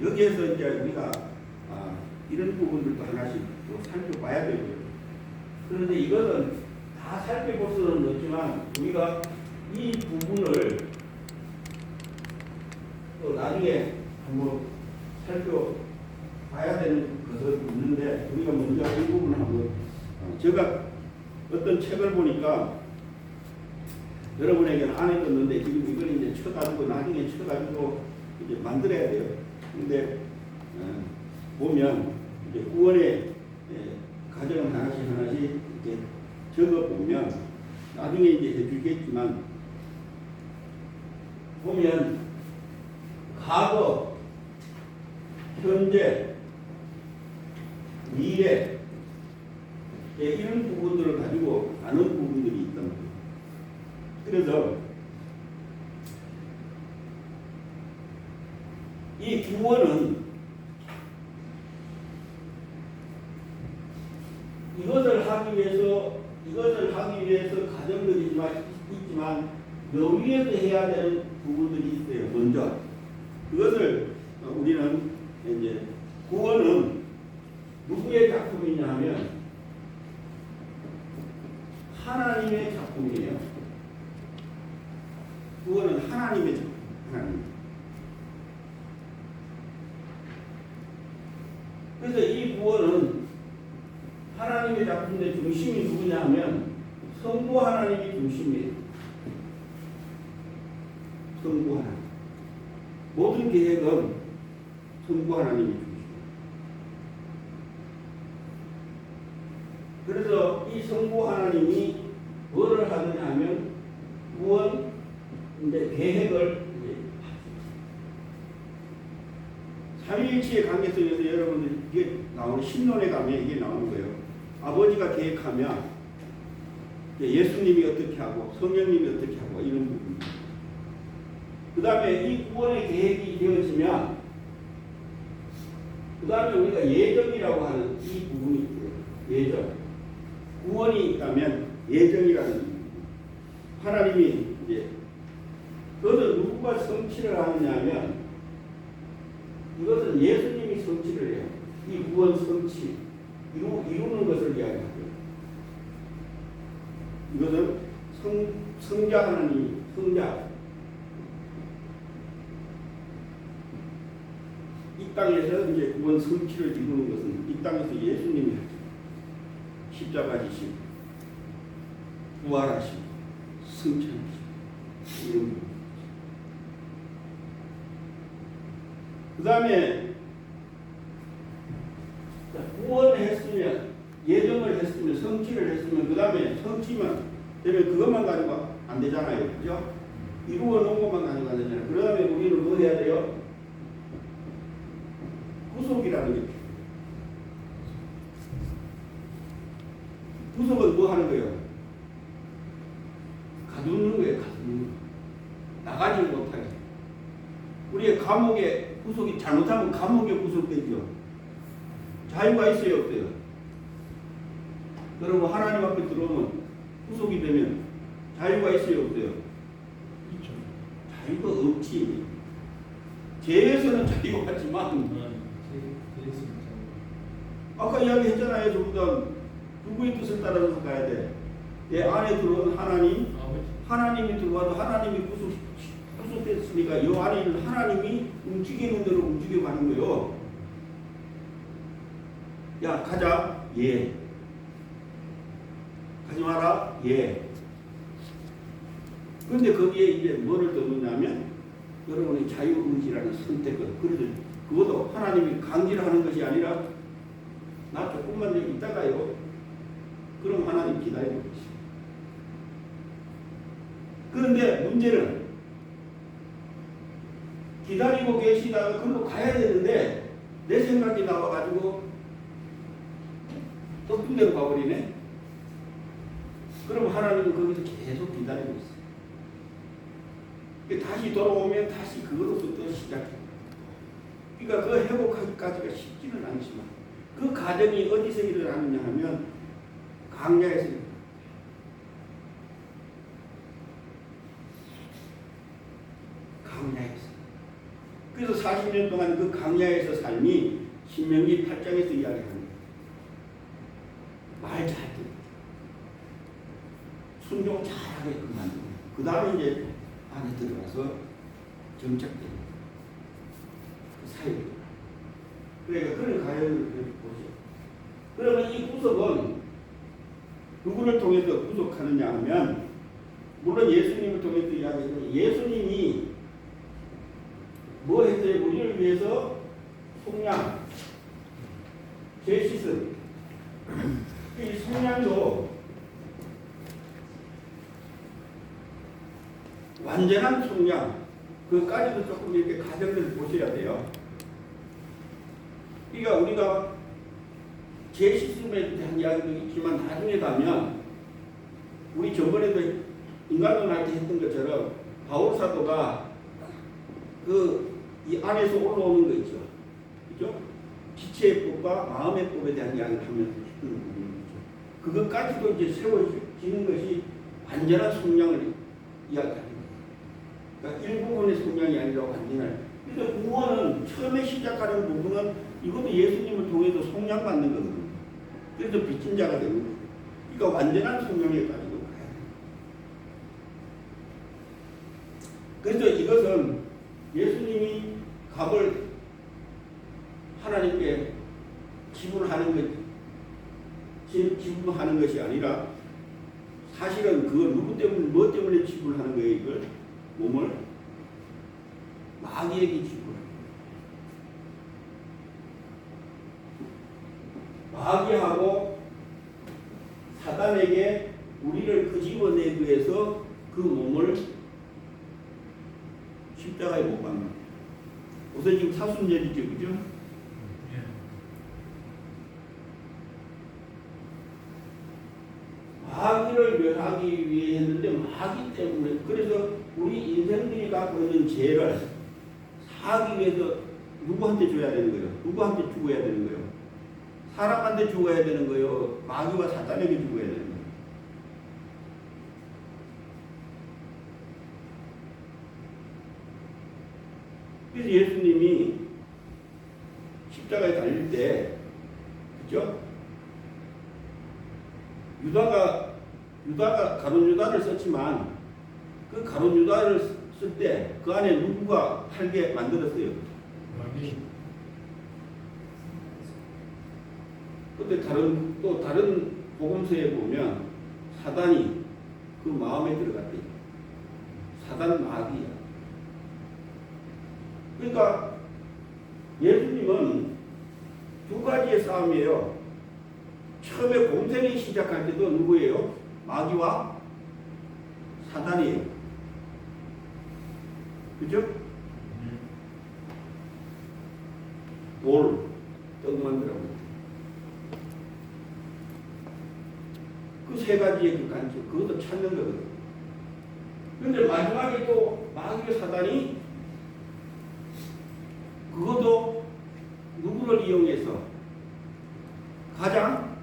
Speaker 1: 여기에서 이제 우리가 이런 부분들도 하나씩 또 살펴봐야 되고요. 그런데 이것은 다 살펴볼 수는 없지만 우리가 이 부분을 또 나중에 한번 살펴봐야 되는 것은 있는데 우리가 먼저 이 부분을 한번 제가 어떤 책을 보니까 여러분에게는 안 해줬는데 지금 이걸 이제 쳐가지고 나중에 쳐가지고 이제 만들어야 돼요. 근데 보면 이제 구원의 과정을 하나씩 이렇게 적어 보면 나중에 이제 해주겠지만 보면 과거, 현재, 미래 이런 부분들을 가지고 아는 부분들이 있단 말이에요. 그래서 이 구원은 이것을 하기 위해서 과정들이 있지만 여기에서 해야 되는 부분들이 있어요. 먼저 그것을 우리는 이제 구원은 누구의 작품이냐 하면 하나님의 작품이에요. 구원은 하나님의 작품, 하나님. 그래서 이 구원은 하나님의 작품의 중심이 누구냐 하면 성부 하나님이 중심이에요. 성부 하나님. 모든 계획은 성부 하나님이 중심이에요. 그래서 이 성부 하나님이 뭐를 하느냐 하면 구원 이제 계획을 삼위일체의 관계성에서 여러분들 이게 나오는 신론에 가면 이게 나오는 거예요. 아버지가 계획하면 예수님이 어떻게 하고 성령님이 어떻게 하고 이런 부분입니다. 그 다음에 이 구원의 계획이 되어지면 그 다음에 우리가 예정이라고 하는 이 부분이 있어요. 예정. 구원이 있다면 예정이라는 하나님이 이제 그것은 누구가 성취를 하느냐면 이것은 예수님이 성취를 해요. 이 구원 성취 이루는 것을 이야기하고요. 이것은 성자 하나님 성자 이 땅에서 이제 구원 성취를 이루는 것은 이 땅에서 예수님이 하죠. 십자가 지심, 부활하심, 승천하심 이런 거. 그 다음에 구원했으면 예정을 했으면 성취를 했으면 그 다음에 성취만 되면 그것만 가지고 안 되잖아요. 그죠? 이루어 놓은 것만 가지고 안 되잖아요. 그 다음에 우리는 뭐 해야 돼요? 구속이라는 게 필요해요. 구속은 뭐 하는 거예요? 가두는 거예요. 가두는 거. 나가지 못하게. 우리의 감옥에 구속이 잘못하면 감옥에 구속되죠. 자유가 있어요, 없어요? 여러분 하나님 앞에 들어오면 구속이 되면 자유가 있어요, 없어요?
Speaker 2: 있죠.
Speaker 1: 자유가 없지. 죄에서는 자유가 있지만 아까 이야기했잖아요. 저보다 누구의 뜻을 따라서 가야 돼. 내 안에 들어온 하나님이 들어와도 하나님이 구속됐으니까 이 안에 있는 하나님이 움직이는 대로 움직여가는 거예요. 야 가자. 예. 가지 마라. 예. 그런데 거기에 이제 뭐를 넣느냐면 여러분의 자유의지라는 선택을 그래도 그것도 하나님이 강제를 하는 것이 아니라 나 조금만 더 있다가요. 그럼 하나님 기다리는 것이. 그런데 문제는 기다리고 계시다가 그걸로 가야 되는데 내 생각이 나와가지고 또 딴데로 가버리네. 그럼 하나님은 거기서 계속 기다리고 있어요. 다시 돌아오면 다시 그것으로 또 시작해요. 그러니까 그 회복하기까지가 쉽지는 않지만 그 과정이 어디서 일어나느냐 하면 광야에서 일어납니다. 광야에서. 그래서 40년 동안 그 광야에서 삶이 신명기 8장에서 이야기합니다. 말 잘 듣고 순종 잘하게끔 만들고 그 다음에 이제 안에 들어가서 정착되는 그 사회. 그러니까 그런 가연을 보죠. 그러면 이 구속은 누구를 통해서 구속하느냐 하면 물론 예수님을 통해서 이야기했지만 예수님이 뭐 했어요? 우리를 위해서 속량, 죄 씻음. 이 속량도 완전한 속량, 그까지도 조금 이렇게 과정을 보셔야 돼요. 그러니까 우리가 죄 씻음에 대한 이야기도 있지만 나중에 가면 우리 저번에도 인간론 할 때 했던 것처럼 바울 사도가 이 안에서 올라오는 거 있죠. 그죠? 지체의 법과 마음의 법에 대한 이야기를 하면서 했던 부분이죠. 그것까지도 이제 세워지는 것이 완전한 속량을 이야기하는 거예요. 그러니까 일부분의 속량이 아니라 완전한. 그래서 구원은 처음에 시작하는 부분은 이것도 예수님을 통해서 속량받는 거거든요. 그래서 빚진 자가 되는 거예요. 그러니까 완전한 속량에까지도 가야 돼요. 그래서 이것은 예수님이 값을 하나님께 지불하는 것이 아니라 사실은 그 누구 때문에 뭐 때문에 지불하는 거예요? 이걸 몸을 마귀에게 지불하는 거예요. 마귀하고 사단에게 우리를 끄집어내기 위해서 그 몸을 십자가에 못 박는 거예요. 우선 지금 사순절이죠, 그죠? 마귀를 멸하기 위해 했는데 마귀 때문에 그래서 우리 인생들이 갖고 있는 죄를 사하기 위해서 누구한테 줘야 되는 거예요? 누구한테 죽어야 되는 거예요? 사람한테 죽어야 되는 거예요? 마귀와 사단에게 죽어야 되는 거예요? 그래서 예수님이 십자가에 달릴 때 그죠? 유다가 가룟 유다를 썼지만 그 가룟 유다를 쓸 때 그 안에 누구가 팔게 만들었어요? 근데 또 다른 복음서에 보면 사단이 그 마음에 들어갔대요. 사단 마귀야. 그러니까 예수님은 두 가지의 싸움이에요. 처음에 공생이 시작할 때도 누구예요? 마귀와 사단이에요. 그죠? 떡 만들라고. 그 세 가지의 그 간증, 그것도 찾는 거거든요. 그런데 마지막에 또 마귀와 사단이 그것도 누구를 이용해서 가장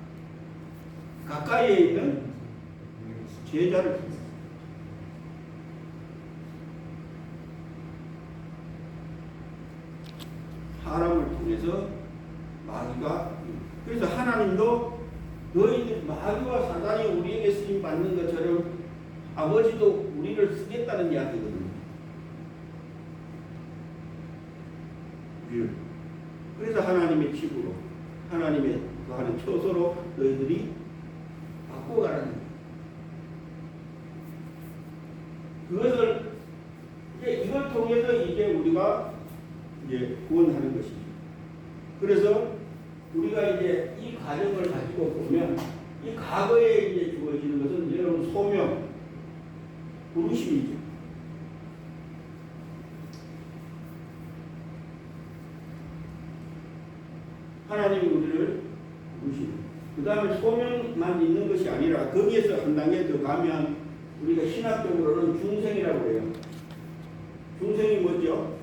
Speaker 1: 가까이에 있는 제자를 사람을 통해서 마귀가 그래서 하나님도 너희들 마귀와 사단이 우리에게 쓰임 받는 것처럼 아버지도 우리를 쓰겠다는 이야기거든요. 그래서 하나님의 칩으로 하나님의 그 하는 처소로 너희들이 바꿔가라는 거예요. 그것을 이걸 통해서 이제 우리가 이제 구원하는 것이죠. 그래서 우리가 이제 이 과정을 가지고 보면 이 과거에 이제 주어지는 것은 여러분 소명, 부르심이죠. 하나님이 우리를 부르시는. 그 다음에 소명만 있는 것이 아니라 거기에서 한 단계 더 가면 우리가 신학적으로는 중생이라고 해요. 중생이 뭐죠?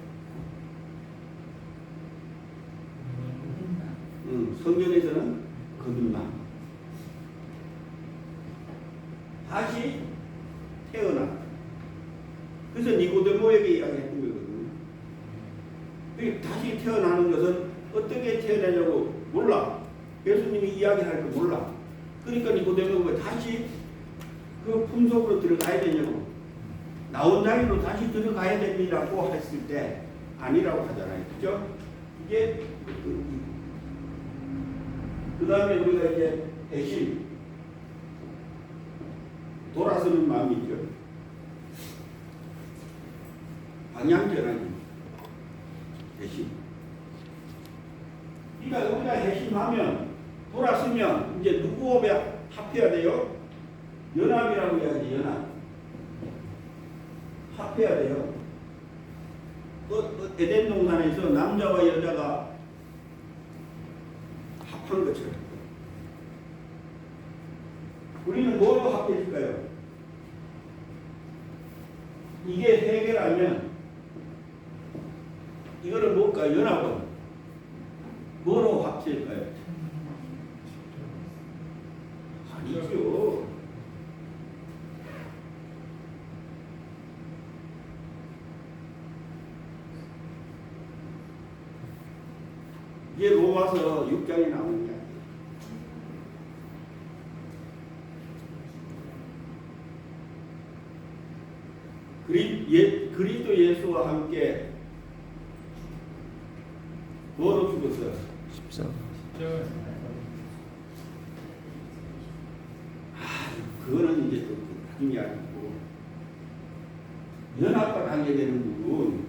Speaker 1: 성경에서는 거듭남. 다시 태어나. 그래서 니고데모에게 이야기했던 거거든요. 다시 태어나는 것은 어떻게 태어나냐고 몰라. 예수님이 이야기할 거 몰라. 그러니까 니고데모가 다시 그 품속으로 들어가야 되냐고. 나온 자리로 다시 들어가야 됩니다고 했을 때 아니라고 하잖아요. 그죠? 이게 그 다음에 우리가 이제 대신 돌아서는 마음이 있죠. 방향전환이 대신. 그러니까 우리가 해심하면 돌아서면 이제 누구 호흡에 합해야 돼요? 연합이라고 해야지. 연합. 합해야 돼요. 에덴 동산에서 남자와 여자가 합한 것처럼 우리는 뭐로 합해질까요? 이게 해결하면 이거를 뭘까? 연합은 뭐로 합칠까요? 아니죠. 이게 로마서 6장에 나오는 이야기예요. 그리스도 예수와 함께 뭐로 죽었어요?
Speaker 3: 십자가.
Speaker 1: 그거는 이제 또 나중에 알고 연합과 관계되는 부분.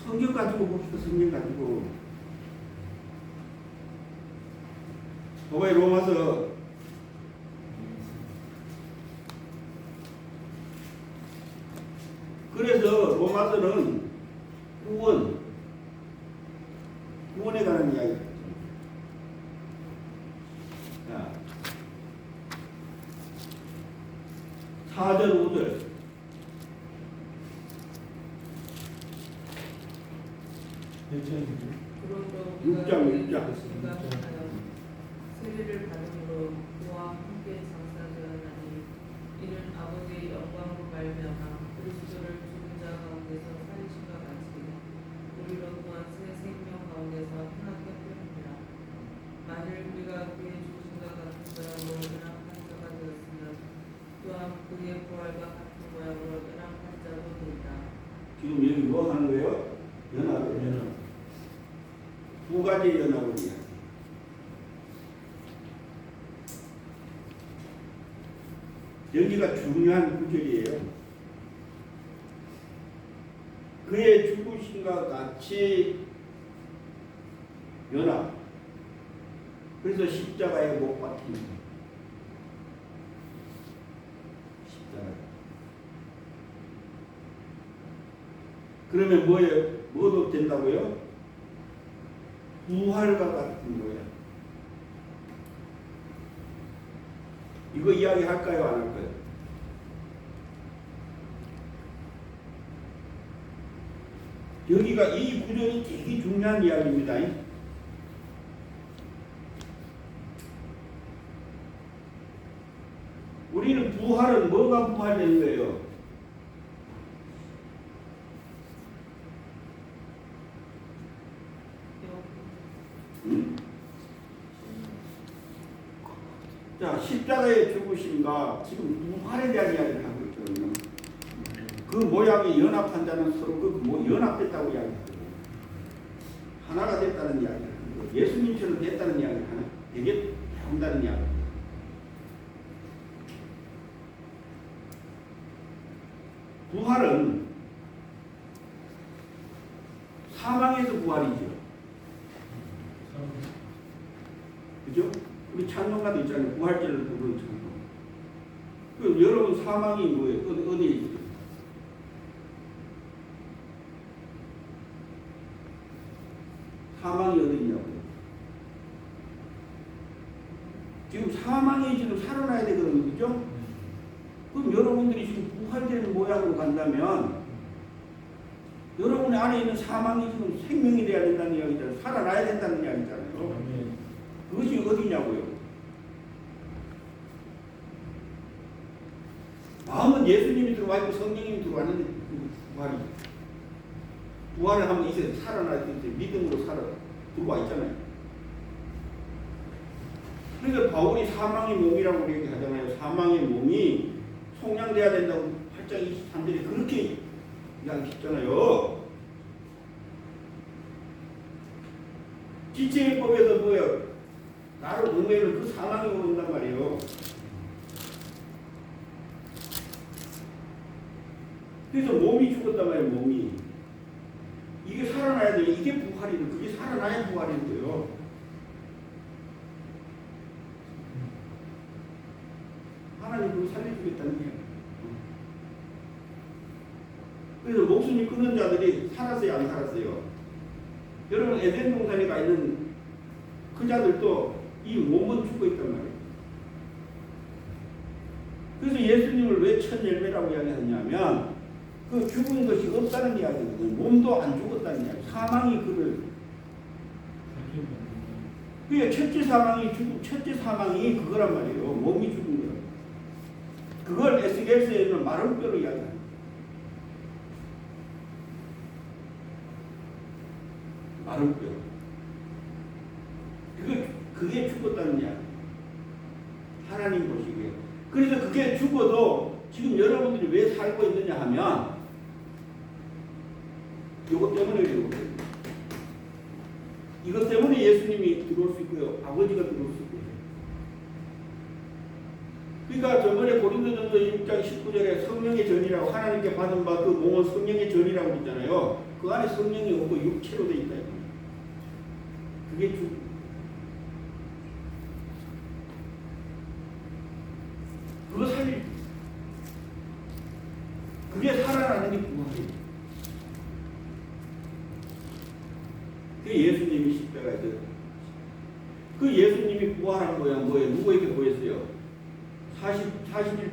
Speaker 1: 성경 가지고 봅시다. 성경 가지고. 왜 로마서 그래서 로마서는 구원에 관한 이야기. 자, 4절 5절.
Speaker 4: 그러므로
Speaker 1: 육장,
Speaker 4: 우리가
Speaker 1: 육장.
Speaker 4: 생각하여 세례를 받음으로 그와 함께 장사되었나니 이는 아버지의 영광으로 말미암아 그리스도를 죽은 자 가운데서 살리신과 같이 우리로 또한 새 생명 가운데서 행하게 하였느니라. 만일 우리가 그의 죽으신과 같은 모양으로 연합한 자가 되었으면 또한 그의 부활과 같은 모양으로 연합한 자도 되리라.
Speaker 1: 지금 여기 뭐 하는 거예요? 연합. 두 가지 연합을 이야기. 여기가 중요한 구절이에요. 그의 죽으심과 같이 연합. 그래서 십자가에 못 박힌 거예요. 십자가. 그러면 뭐예요? 뭐도 된다고요? 부활과 같은 거예요. 이거 이야기 할까요? 안 할까요? 여기가 이 구절이 되게 중요한 이야기입니다. 우리는 부활은 뭐가 부활되는 거예요? 자, 십자가의 죽으심과 지금 부활에 대한 이야기를 하고 있거든요. 그 모양이 연합한 자는 서로 연합됐다고 이야기하거든요. 하나가 됐다는 이야기를 하는 거예요. 예수님처럼 됐다는 이야기를 하는, 되게 한다는 이야기입니다. 부활은 사망에서 부활이죠. 그죠? 우리 찬송가도 있잖아요. 부활절을 부르는 찬송. 그럼 여러분 사망이 뭐예요? 어디에 있어요? 사망이 어디 있냐고요? 지금 사망이 지금 살아나야 되거든요. 그죠? 그럼 여러분들이 지금 부활되는 모양으로 간다면 여러분 안에 있는 사망이 지금 생명이 돼야 된다는 이야기잖아요. 살아나야 된다는 이야기잖아요. 그것이 어디냐고요? 마음은 예수님이 들어와 있고 성령님이 들어왔는데 부활이 부활을 하면 이제 살아날 수 있어요. 믿음으로 들어와 있잖아요. 그러니까 바울이 사망의 몸이라고 얘기하잖아요. 사망의 몸이 속량돼야 된다고 8장 23절에 그렇게 이야기했잖아요. 지체율법에서 뭐예요? 나를 보면은 그 사망이 오른단 말이에요. 그래서 몸이 죽었단 말이에요. 몸이. 이게 살아나야 돼요. 이게 부활이에요. 그게 살아나야 부활인 거예요. 하나님 그걸 살려주겠다는 거예요. 그래서 목숨이 끊은 자들이 살았어요? 안 살았어요? 여러분 에덴 동산에 가 있는 그 자들도 이 몸은 죽어 있단 말이에요. 그래서 예수님을 왜 첫 열매라고 이야기하냐면 그 죽은 것이 없다는 이야기거든요. 몸도 안 죽었다는 이야기. 사망이 그를 그게 첫째 사망이 그거란 말이에요. 몸이 죽은 거. 그걸 에스겔서에 있는 마른 뼈로 이야기합니다. 마를 뼈. 그게 죽었다는 이야기. 하나님 보시기에. 그래서 그게 죽어도 지금 여러분들이 왜 살고 있느냐 하면 이것 때문에 이것 때문에 예수님이 들어올 수 있고요. 아버지가 들어올 수 있고요. 그러니까 저번에 고린도전서 6장 19절에 성령의 전이라고 하나님께 받은 바 그 몸은 성령의 전이라고 했잖아요. 그 안에 성령이 없고 육체로 되어 있다. 그게 그거 살릴 그게 살아나는 게 구원이에요. 그 예수님이 십자가에서 그 예수님이 부활한 거야 뭐예요? 누구에게 보였어요? 40일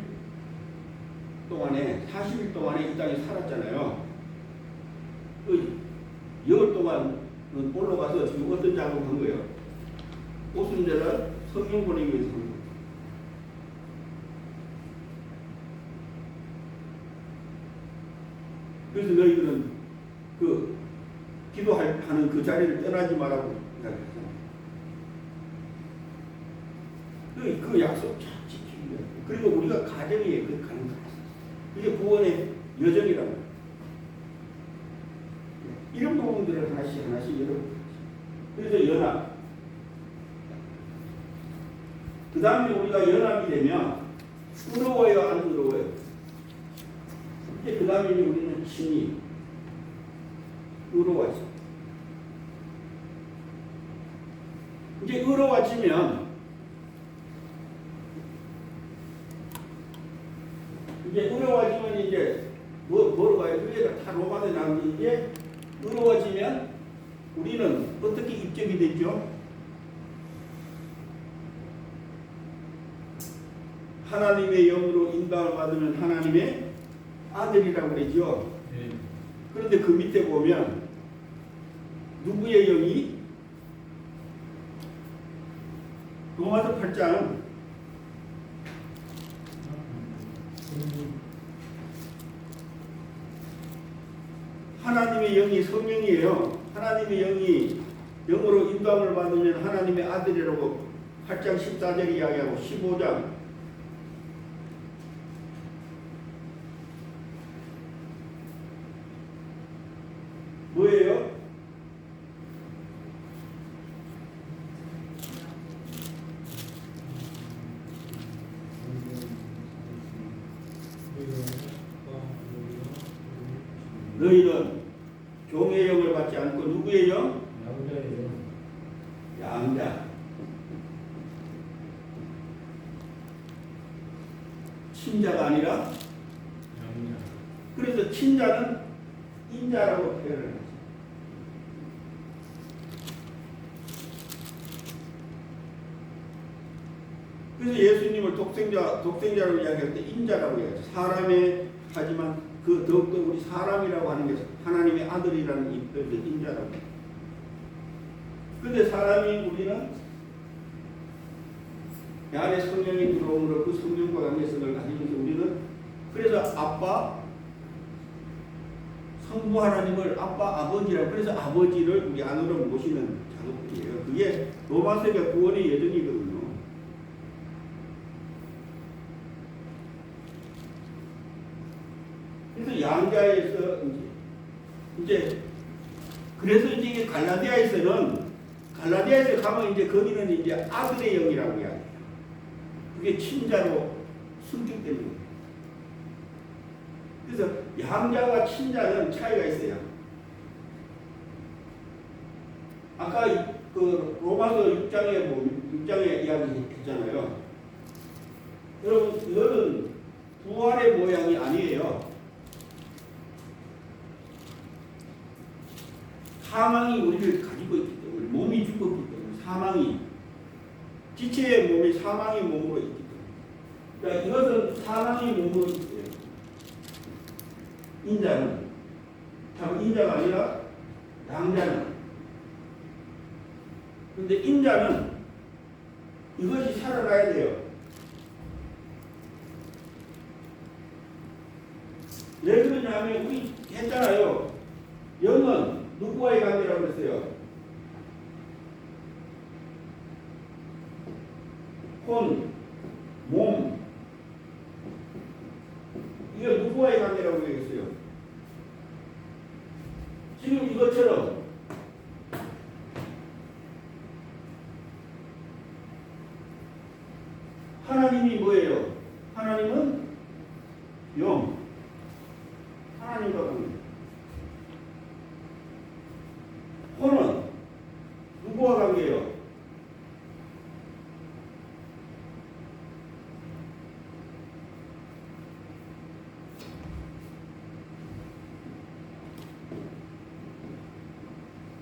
Speaker 1: 동안에 이 땅에 살았잖아요. 그 열흘 동안 올라가서 지금 어떤 작업한 거예요? 오순절을 성령 보내기 위해서 한 거예요. 그래서 너희들은 그 기도하는 그 자리를 떠나지 말라고 이야기했잖아요. 그 약속 잘 지키는 거예요. 그리고 우리가 가정에 그 가는 거예요. 그게 구원의 여정이라고. 이런 부분들을 하나씩 여러분. 그래서 연합. 그 다음에 우리가 연합이 되면 의로워요, 안 의로워요? 이제 그 다음에 우리는 친히 의로워져. 이제 의로워지면 이제 뭐로 가요? 그게 다 로마에 나오는 게 의로워지면 우리는 어떻게 입적이 되죠? 하나님의 영으로 인도를 받으면 하나님의 아들이라고 그러죠.
Speaker 2: 네.
Speaker 1: 그런데 그 밑에 보면 누구의 영이? 로마서 8장 하나님의 영이 성령이에요. 하나님의 영이 영으로 인도함을 받으면 하나님의 아들이라고 8장 14절 이야기하고 15장 뭐예요? 너희는 종의 영을 받지 않고 누구의 영?
Speaker 2: 양자예요.
Speaker 1: 양자. 친자가 아니라
Speaker 2: 양자.
Speaker 1: 그래서 친자는 인자라고 표현을 하죠. 그래서 예수님을 독생자로 이야기할 때 인자라고 이야기하죠. 사람의 하지만 그 더욱더 우리 사람이라고 하는 게 하나님의 아들이라는 이 뜻의 인자라고. 그런데 사람이 우리는 내 안에 성령이 들어옴으로 그 성령과 관계성을 가지면서 우리는 그래서 아빠 성부 하나님을 아빠 아버지라고 그래서 아버지를 우리 안으로 모시는 작업들이에요. 그게 로마서가 구원의 예정이거든요. 그래서 양자에서 이제 그래서 이제 갈라디아에서 가면 이제 거기는 이제 아들의 영이라고 이야기해요. 그게 친자로 승격되는 거예요. 그래서 양자와 친자는 차이가 있어요. 아까 그 로마서 6장에 이야기했잖아요. 여러분 이거는 부활의 모양이 아니에요. 사망이 우리를 가지고 있기 때문에 몸이 죽었기 때문에 사망이 지체의 몸이 사망의 몸으로 있기 때문에 그러니까 이것은 사망의 몸으로 있어요. 인자는 인자가 아니라 양자는 그런데 인자는 이것이 살아나야 돼요. 왜 그러냐면 우리 했잖아요. 영은 누구와의 관계라고 그랬어요? 혼, 몸. 이게 누구와의 관계라고 얘기했어요? 지금 이것처럼 하나님이 뭐예요? 하나님은 영. 하나님과 관계. 혼은 누구와 관계예요?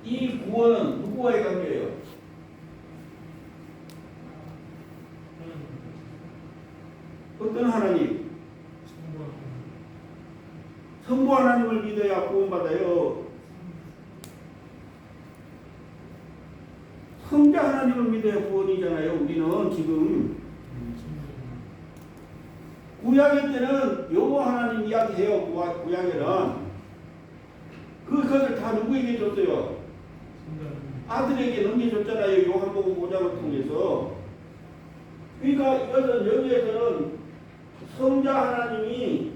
Speaker 1: 이 구원은 누구와의 관계예요? 어떤 하나님? 성부 하나님을 믿어야 구원받아요. 성자 하나님을 믿어야 구원이잖아요. 우리는 지금 구약의 때는 여호와 하나님 이야기해요. 구약에는 그것을 다 누구에게 줬어요? 아들에게 넘겨줬잖아요. 요한복음 5장을 통해서. 그러니까 이것은 여기에서는 성자 하나님이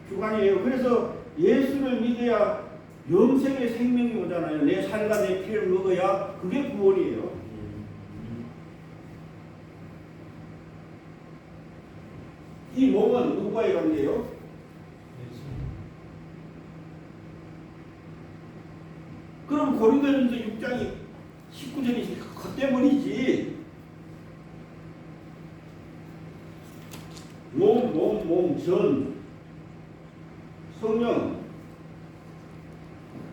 Speaker 1: 주관이에요. 그래서 예수를 믿어야 영생의 생명이 오잖아요. 내 살과 내 피를 먹어야 그게 구원이에요. 이 몸은 누구와의 관계예요? 그럼 고린도전서 6장이 19절이 겉대머리지. 몸, 전, 성령.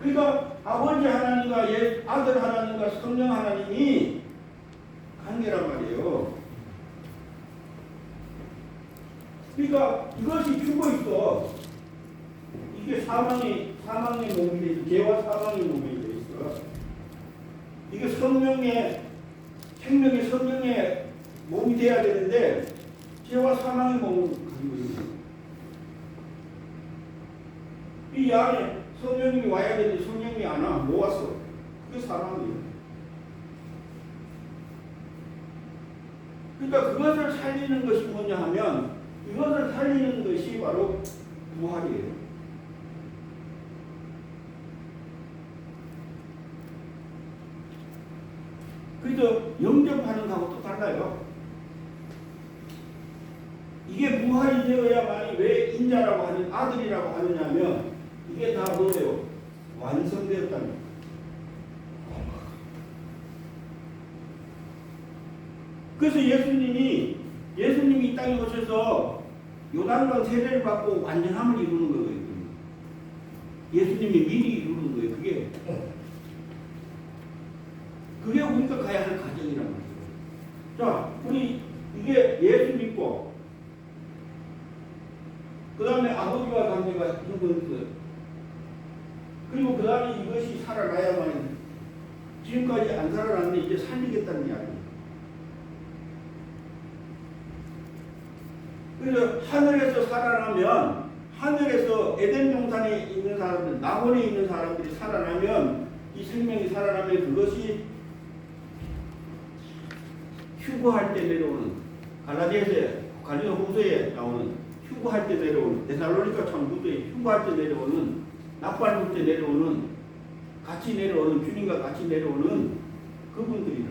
Speaker 1: 그러니까 아버지 하나님과 아들 하나님과 성령 하나님이 관계란 말이에요. 그러니까 이것이 죽어 있어. 이게 사망의 몸이 돼 있어. 죄와 사망의 몸이 돼 있어. 이게 생명의 성령의 몸이 돼야 되는데 죄와 사망의 몸을 가지고 있는 거예요. 이 안에 성령님이 와야 되는데 성령님이 안 와. 못 왔어. 그게 사망이에요. 그러니까 그것을 살리는 것이 뭐냐 하면 이것을 살리는 것이 바로 부활이에요. 그래서 영접하는 것하고 또 달라요. 이게 부활이 되어야만이 왜 인자라고 하는 아들이라고 하느냐면 이게 다 뭐예요? 완성되었다는 거예요. 그래서 예수님이 이 땅에 오셔서 요단강 세례를 받고 완전함을 이루는 거예요. 예수님이 미리 이루는 거예요. 그게 우리가 가야 할 과정이란 말이에요. 자, 우리 이게 예수 믿고 그 다음에 아버지와 관계가 형성됐어요. 그리고 그 다음에 이것이 살아나야만 지금까지 안 살아났는데 이제 살리겠다는 이야기예요. 그래서 하늘에서 살아나면 하늘에서 에덴 동산에 있는 사람들, 낙원에 있는 사람들이 살아나면 이 생명이 살아나면 그것이 휴거할 때 내려오는 갈라디아 후서에 나오는 휴거할 때 내려오는 데살로니가 전후서에 휴거할 때 내려오는 낙발할 때 내려오는 같이 내려오는 주님과 같이 내려오는 그분들이라.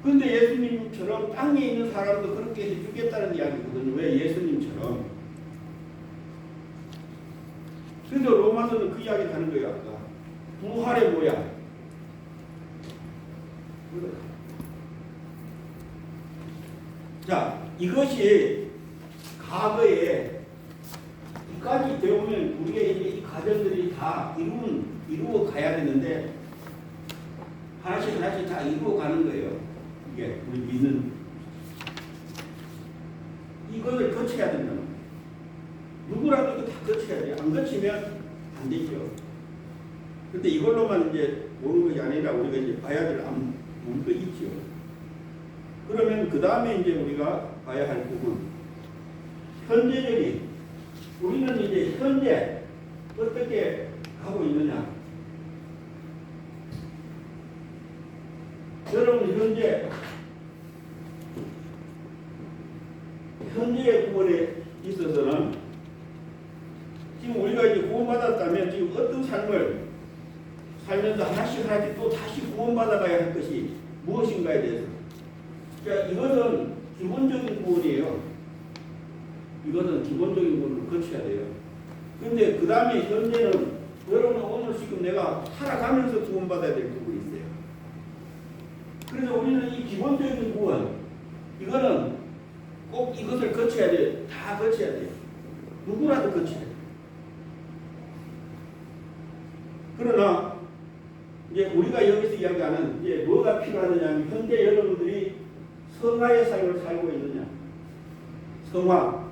Speaker 1: 그런데 예수님처럼 땅에 있는 사람도 그렇게 해주겠다는 이야기거든요. 왜 예수님처럼? 그래서 로마서는 그 이야기 하는 거예요. 아까 부활의 모양. 자, 이것이 과거에 이까지 되오면 우리가 이제 이 과정들이 다 이루어 가야 되는데 하나씩 다 이루어 가는 거예요. 이게 우리 믿는 이것을 거쳐야 된다. 누구라도 이거 다 거쳐야 돼요. 안 거치면 안 되죠. 근데 이걸로만 이제 오는 것이 아니라 우리가 이제 봐야 될 부분도 있죠. 그러면 그 다음에 이제 우리가 봐야 할 부분 현재적인 우리는 이제 현재 어떻게 하고 있느냐. 현재의 구원에 있어서는 지금 우리가 이제 구원받았다면 지금 어떤 삶을 살면서 하나씩 또 다시 구원받아가야 할 것이 무엇인가에 대해서. 그러니까 이것은 기본적인 구원이에요. 이것은 기본적인 구원을 거쳐야 돼요. 근데 그 다음에 현재는 여러분 오늘 지금 내가 살아가면서 구원받아야 될 부분이 있어요. 그래서 우리는 이 기본적인 구원, 이거는 꼭 이것을 거쳐야 돼요. 다 거쳐야 돼요. 누구라도 거쳐야 돼요. 그러나 이제 우리가 여기서 이야기하는 이제 뭐가 필요하느냐 하면 현재 여러분들이 성화의 삶을 살고 있느냐. 성화.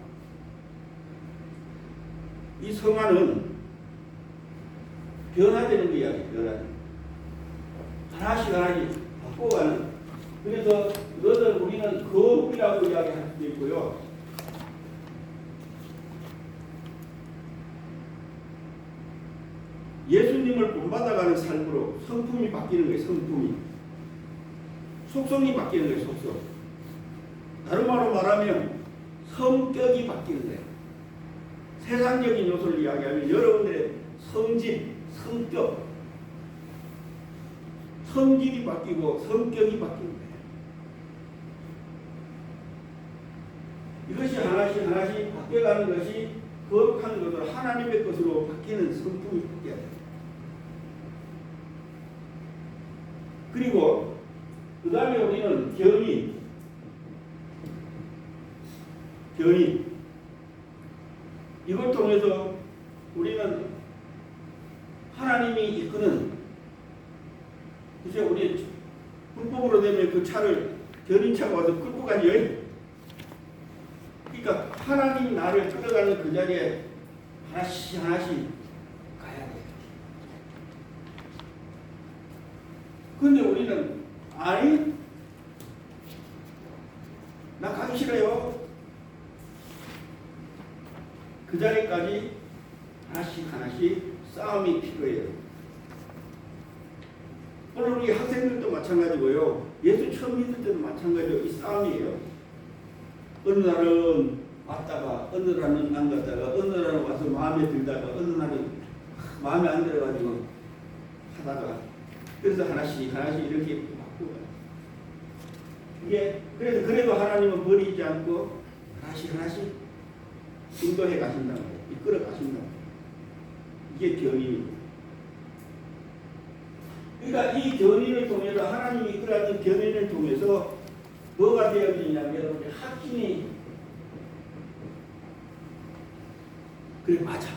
Speaker 1: 이 성화는 변화되는 거 이야기예요. 변화되는. 하나씩 바꿔가는. 그래서 이것을 우리는 거룩이라고 이야기할 수도 있고요. 예수님을 본받아가는 삶으로 성품이 바뀌는 거예요. 성품이. 속성이 바뀌는 거예요. 속성. 다른 말로 말하면 성격이 바뀌는 거예요. 세상적인 요소를 이야기하면 여러분들의 성질, 성격, 성질이 바뀌고 성격이 바뀌는 거예요. 이것이 하나씩 바뀌어가는 것이 거룩한 것으로 하나님의 것으로 바뀌는 성품이 바뀌어야 돼요. 그리고 그 다음에 우리는 견인. 이걸 통해서 우리는 하나님이 이끄는, 이제 우리 불법으로 되면 그 차를 견인차가 와서 끌고 가죠. 그러니까 하나님이 나를 끌어가는 그 자리에 하나씩 가야 돼요. 근데 우리는 아니, 나 가기 싫어요. 그 자리까지 하나씩 싸움이 필요해요. 오늘 우리 학생들도 마찬가지고요. 예수 처음 믿을 때도 마찬가지로 이 싸움이에요. 어느 날은 왔다가 어느 날은 안 갔다가 어느 날은 와서 마음에 들다가 어느 날은 마음에 안 들어가지고 하다가 그래서 하나씩 이렇게 바꾸고 이게 그래도 하나님은 버리지 않고 하나씩 인도해 가신다는 거예요. 이끌어 가신다는 거예요. 이게 견인입니다. 그러니까 이 견인을 통해서 하나님이 이끌어가는 견인을 통해서 뭐가 되어지냐면 여러분들 확신이 그래 맞아.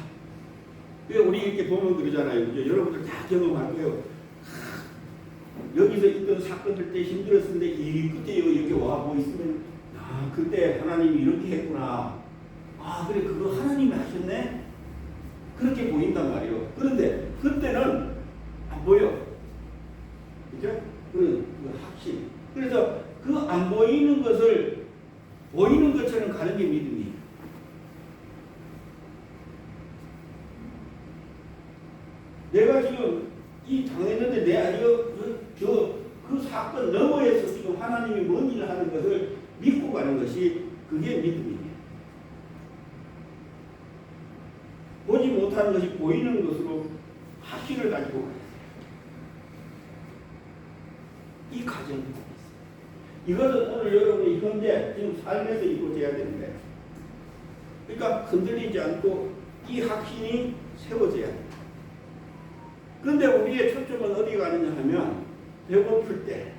Speaker 1: 왜 우리 이렇게 보면 그러잖아요. 그죠? 여러분들 다 경험할 거예요. 여기서 있던 사건들 때 힘들었을 때 그때 여기 와 뭐 있으면 그때 하나님이 이렇게 했구나. 그래 그거 하나님이 하셨네. 그렇게 보인단 말이에요. 그런데 그때는 안 보여. 그죠? 그 확신. 그래서 그 안 보이는 것을 보이는 것처럼 가는 게 믿음이에요. 내가 지금 이 당했는데 내 아니요 그 사건 너머에서 지금 하나님이 뭔 일을 하는 것을 믿고 가는 것이 그게 믿음이에요. 보지 못하는 것이 보이는 것으로 확신을 가지고 가야 돼요. 이 과정이 있어요. 이것은 오늘 여러분이 현재 지금 삶에서 이루어져야 되는데, 그러니까 흔들리지 않고 이 확신이 세워져야 돼요. 그런데 우리의 초점은 어디 가느냐 하면 배고플 때,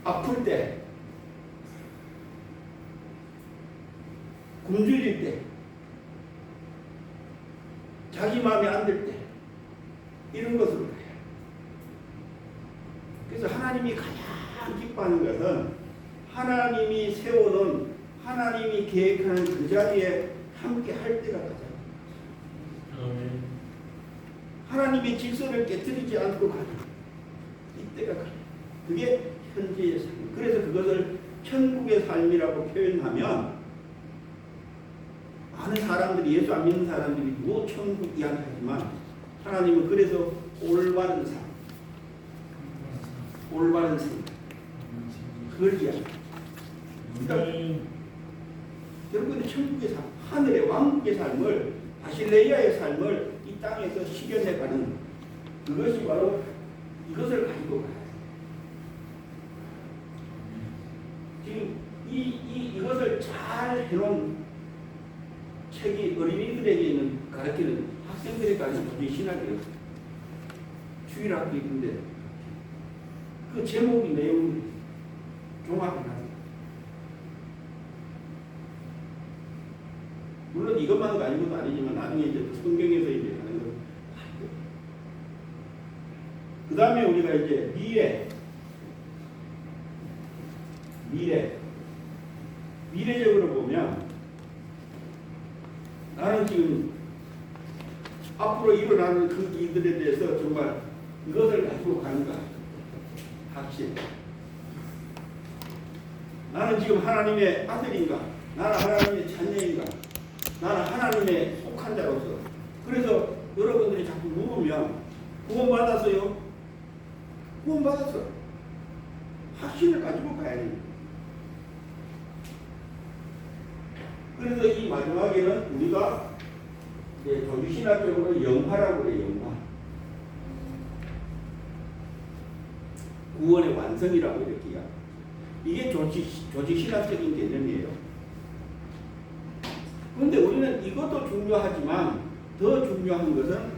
Speaker 1: 아플 때, 굶주릴 때, 자기 마음에 안 들 때, 이런 것으로 가요. 그래서 하나님이 가장 기뻐하는 것은 하나님이 세워놓은, 하나님이 계획하는 그 자리에 함께 할 때가 가장 하나님의 질서를 깨뜨리지 않고 가는 이때가 가요. 그게 현재의 삶. 그래서 그것을 천국의 삶이라고 표현하면 많은 사람들이, 예수 안 믿는 사람들이 뭐 천국 이야기하지만 하나님은 그래서 올바른 삶, 올바른 삶. 그걸 이야기해요. 여러분이 천국의 삶, 하늘의 왕국의 삶을, 바실레이아의 삶을 이 땅에서 실현해가는 그것이 바로 이것을 가지고 가요. 지금 이것을 잘 해놓은 책이 어린이들에게 있는 가르치는 학생들에게 가르치는 도저히 신학이에요. 주일학교인데 그 제목이 내용이 종합해놨어요. 물론 이것만은 아닌 것도 아니지만 나중에 이제 성경에서 이제 하는 거. 그 다음에 우리가 이제 미래적으로 보면 나는 지금 앞으로 일어나는 그 일들에 대해서 정말 이것을 가지고 가는가 확실. 나는 지금 하나님의 아들인가? 나는 하나님의 자녀인가? 나는 하나님의 속한 자로서. 그래서 여러분들이 자꾸 물으면 구원받았어요? 구원받았어. 확신을 가지고 가야 됩니다. 그래서 이 마지막에는 우리가 조지신학적으로 영화라고 그래요. 영화. 구원의 완성이라고 이렇게 이야기해요. 이게 조지신학적인 개념이에요. 그런데 우리는 이것도 중요하지만 더 중요한 것은